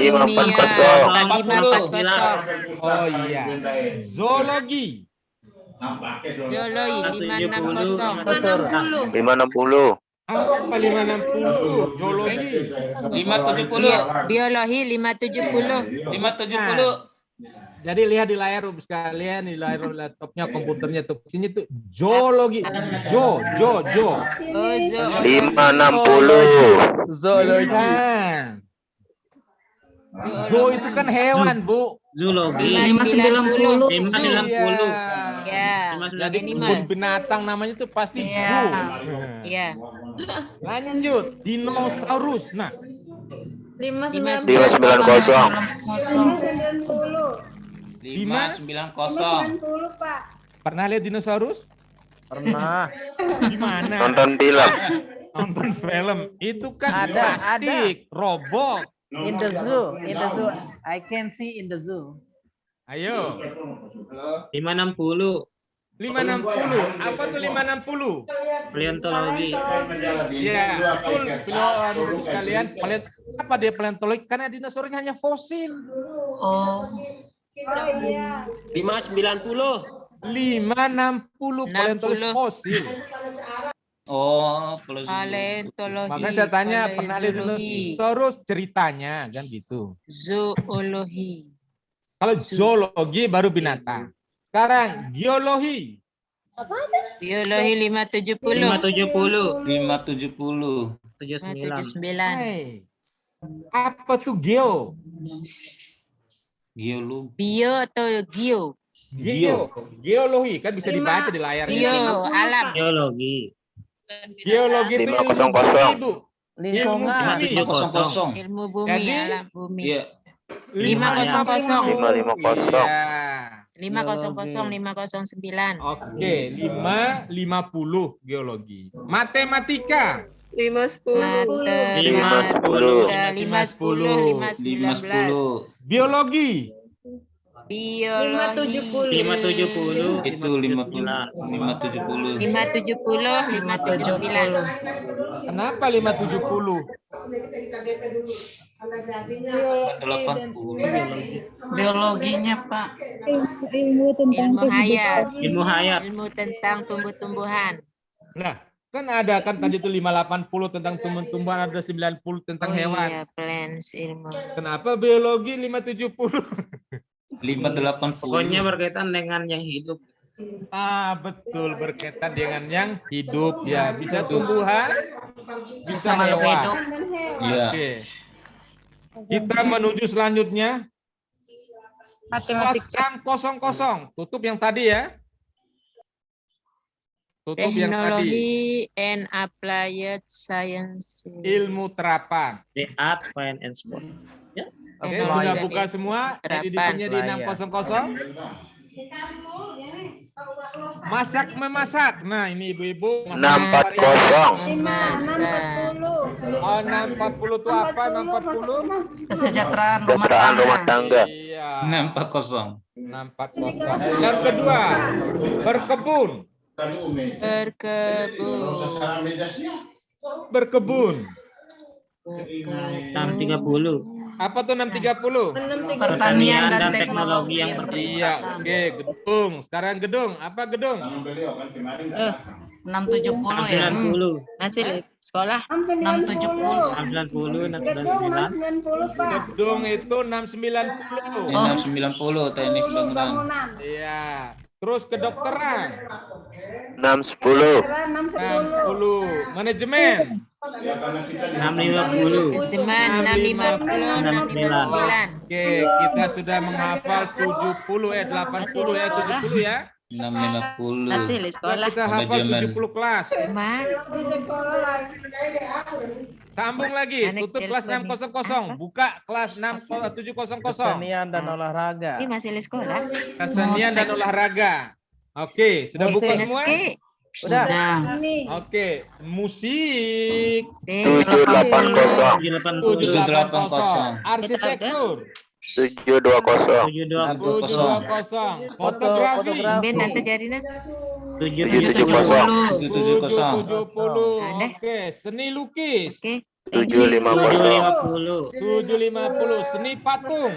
540. Oh iya. Zoologi. Zoologi 560. 560. Apa 560? Zoologi. 570. Biologi 570. 570. Jadi lihat di layar Ibu sekalian, di layar laptopnya, komputernya tuh sini tuh zoologi. Jo. Oh, zoologi. 560. Zoologi. Kan. Zo itu kan hewan, Bu. Zoologi. 590. 590. Ya. Jadi kebun binatang namanya tuh pasti zoo. Iya. Lanjut, dinosaurus. Nah, 590. 590. pernah lihat dinosaurus? Pernah. Di mana? Nonton film. Nonton film. Itu kan Ada. plastik, robot. In the zoo. I can see in the zoo. Ayo. 560. 560. Apa tuh 560? Paleontologi. Iya, betul. Ibu sekalian, apa dia paleontologi? Karena dinosaurusnya hanya fosil. Oh. 590. 560 paleontologi fosil. Oh, Paleontologi. Makanya saya tanya, pernah lihat Zoologi. dinosaurus ceritanya kan gitu. Zoologi. Kalau zoologi baru binatang. Sekarang geologi. Biologi 570. 570. 570. 79. 79. Hey, apa tuh geo? Geologi. Bio atau geo? Geologi kan bisa dibaca di layar. Bio, alam. Geologi. Geologi itu ilmu 500. bumi, Bu. Lingkungan. 500. Ilmu bumi, Jadi, alam bumi. Iya. 500. 550. Iya. 500, 509. Oke, 550 geologi. Matematika. 510. 510, 519. Biologi. Biologi 570. Itu 570. 570, 579. Kenapa 570? 80. Biologinya Pak. Ilmu hayat. Ilmu hayat. Ilmu tentang tumbuh-tumbuhan. Nah, kan ada kan tadi itu 580 tentang tumbuh-tumbuhan, ada 90 tentang hewan. Iya, plants ilmu. Kenapa biologi 570? 580. Pokoknya berkaitan dengan yang hidup. Ah, betul, berkaitan dengan yang hidup ya, bisa tumbuhan, bisa makhluk hewan. hidup. Iya. Oke. Kita menuju selanjutnya. Matematika. Kelas 00. Tutup yang tadi ya. Tutup yang tadi. Teknologi and applied science. Ilmu terapan. The art, fine, and sport. Ya. Oke, Teknologi sudah dan buka semua edisinya di 600. Masak memasak. Nah, ini ibu-ibu. 640. Masak. Oh, 640 itu apa? 640? Kesejahteraan Kesejahteraan rumah tangga. Iya. 640. 640. Yang kedua, berkebun. Berkebun. 630. Apa tuh 630? Pertanian dan teknologi yang Iya, oke, gedung. Sekarang gedung. Apa gedung? 670 ya. Masih sekolah 670. 90. Gedung itu 690. 690 teknik bangunan. Iya. Terus kedokteran 610. 610. Manajemen 650. Manajemen 650. 659. Oke, kita sudah menghafal 70 80 ya 70 ya. 650. Masih di sekolah. Kita hafal 70 kelas. Sambung lagi, tutup kelas 600, buka kelas 700. Kesenian dan olahraga. Ini masih di sekolah. Kesenian dan olahraga. Oke, sudah buka semua? Sudah. Oke, musik 780. 780. Arsitektur 720. 720. Fotografi Ben nanti jadinya 770. 770. Oke, seni lukis 750. 750. Seni patung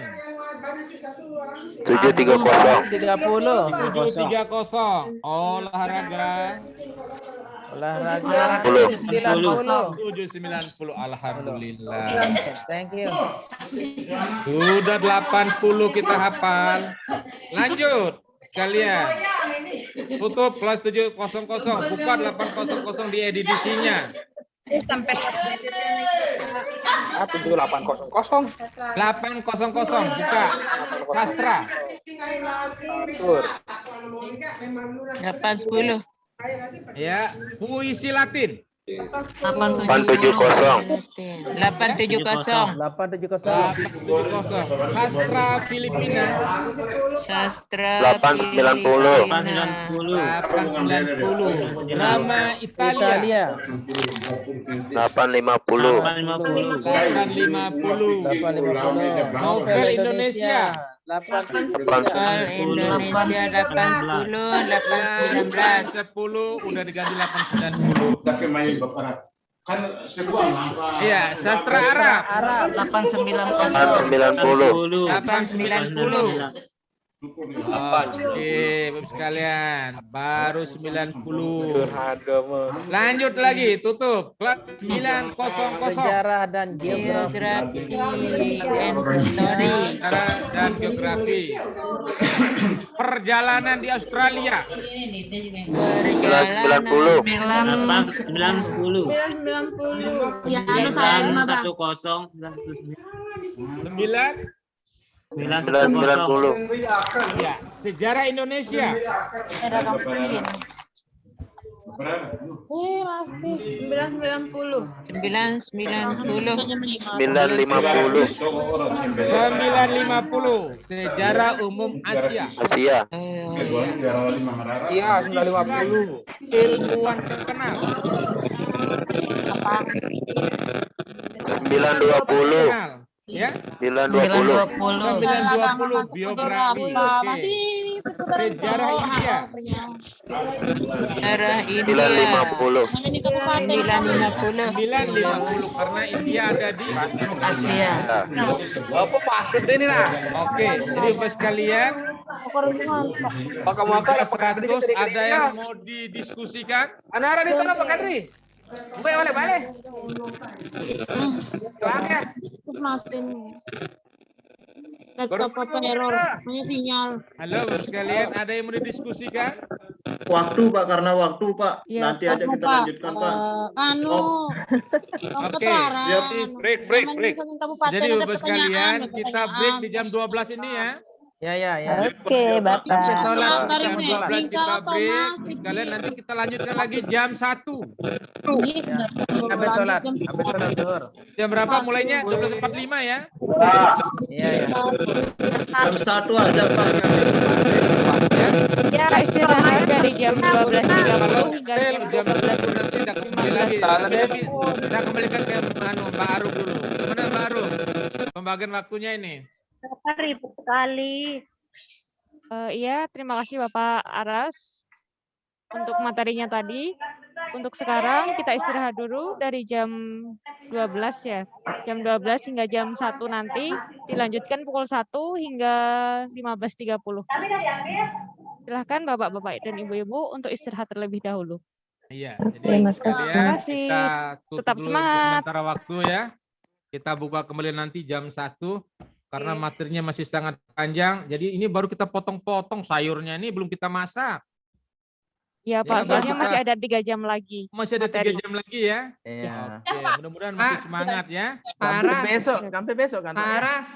730. 730. Olahraga 790. Alhamdulillah. Thank you. Sudah 80 kita hafal. Lanjut sekalian. Tutup kelas 700, buka 800 di edisinya. Sampai 7800. 800 buka. Sastra 810. ya, puisi Latin 870. 870. 870. Sastra Filipina 890. 890. Nama Italia 850. 850. Novel Indonesia 810. 819. udah diganti 890. Iya, sastra Arab 890. 890. Oke, Bapak sekalian, baru 90. Lanjut lagi, tutup. Kelas 900. Sejarah dan geografi and history. Sejarah dan geografi. Perjalanan di Australia 990. 990. Ya, anu saya 9 990. ya, sejarah Indonesia 990. 990. 950. Sejarah umum Asia. Iya, 950. Ilmuwan terkenal 920. ya. 920. 920 biografi. Oke. Sejarah India. Sejarah India 950. 950. Karena India ada di Asia. Apa maksud ini lah? Oke, jadi Bapak sekalian, Maka 100 ada yang mau didiskusikan? Anak di sana Pak Kadri. Balik. Ya. Martin. Laptop apa error? Punya sinyal. Halo Bapak sekalian, ada yang mau didiskusikan? Waktu Pak, karena waktu Pak. Ya, Nanti aja kita lanjutkan Pak. Oke, jadi break. Jadi Bapak sekalian, kita break di jam 12 ini ya. Ya. Oke, Bapak. Sampai sholat. Jam 12 kita break. Sekalian nanti kita lanjutkan lagi jam 1. Sampai sholat zuhur. Jam berapa mulainya? 12.45 ya? Iya. Jam 1 aja Pak. Ya, istirahat dari jam 12.30 hingga Jam 12 nanti kita kembali lagi. Tapi kita kembalikan ke Mbak Arum dulu. Gimana Mbak Arum? Pembagian waktunya ini. Ribet sekali. Iya, terima kasih Bapak Aras untuk materinya tadi. Untuk sekarang kita istirahat dulu dari jam 12 ya. Jam 12 hingga jam 1 nanti. Dilanjutkan pukul 1 hingga 15.30. Silahkan Bapak-Bapak dan Ibu-Ibu untuk istirahat terlebih dahulu. Iya, Oke, jadi makasih. sekalian Terima kasih. kita tutup Tetap dulu untuk semangat. sementara waktu ya. Kita buka kembali nanti jam 1 karena materinya masih sangat panjang. Jadi ini baru kita potong-potong sayurnya, ini belum kita masak. Ya Ya, Pak, baru soalnya kita- masih ada 3 jam lagi. Masih ada 3 materi. jam lagi ya. Iya. Oke, mudah-mudahan masih semangat ya. Sampai besok, sampai besok kan. Pak? Paras.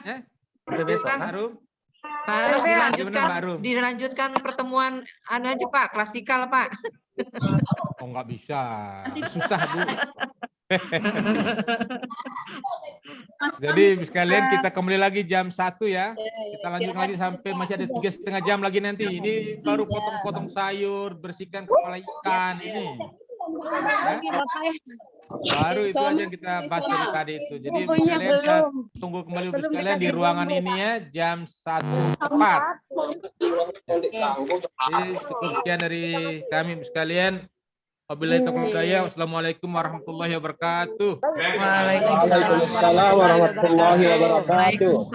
Sampai besok kan. Harum. Paras Gimana, dilanjutkan, Mbak Rum? dilanjutkan pertemuan anu aja Pak, klasikal Pak. Oh, nggak bisa. Susah, Bu. Jadi sekalian kita kembali lagi jam 1 ya. Kita lanjut lagi sampai masih ada 3,5 jam lagi nanti. Ini baru potong-potong sayur, bersihkan kepala ikan ini. Ya. Baru itu aja yang kita bahas dari tadi itu. Jadi sekalian kita tunggu kembali Ibu sekalian di ruangan ini ya jam 1 tepat. Jadi cukup sekian dari kami Ibu sekalian. Wabillahi taufiq wal hidayah. Wassalamualaikum warahmatullahi wabarakatuh. Waalaikumsalam warahmatullahi wabarakatuh. Waalaikumsalam.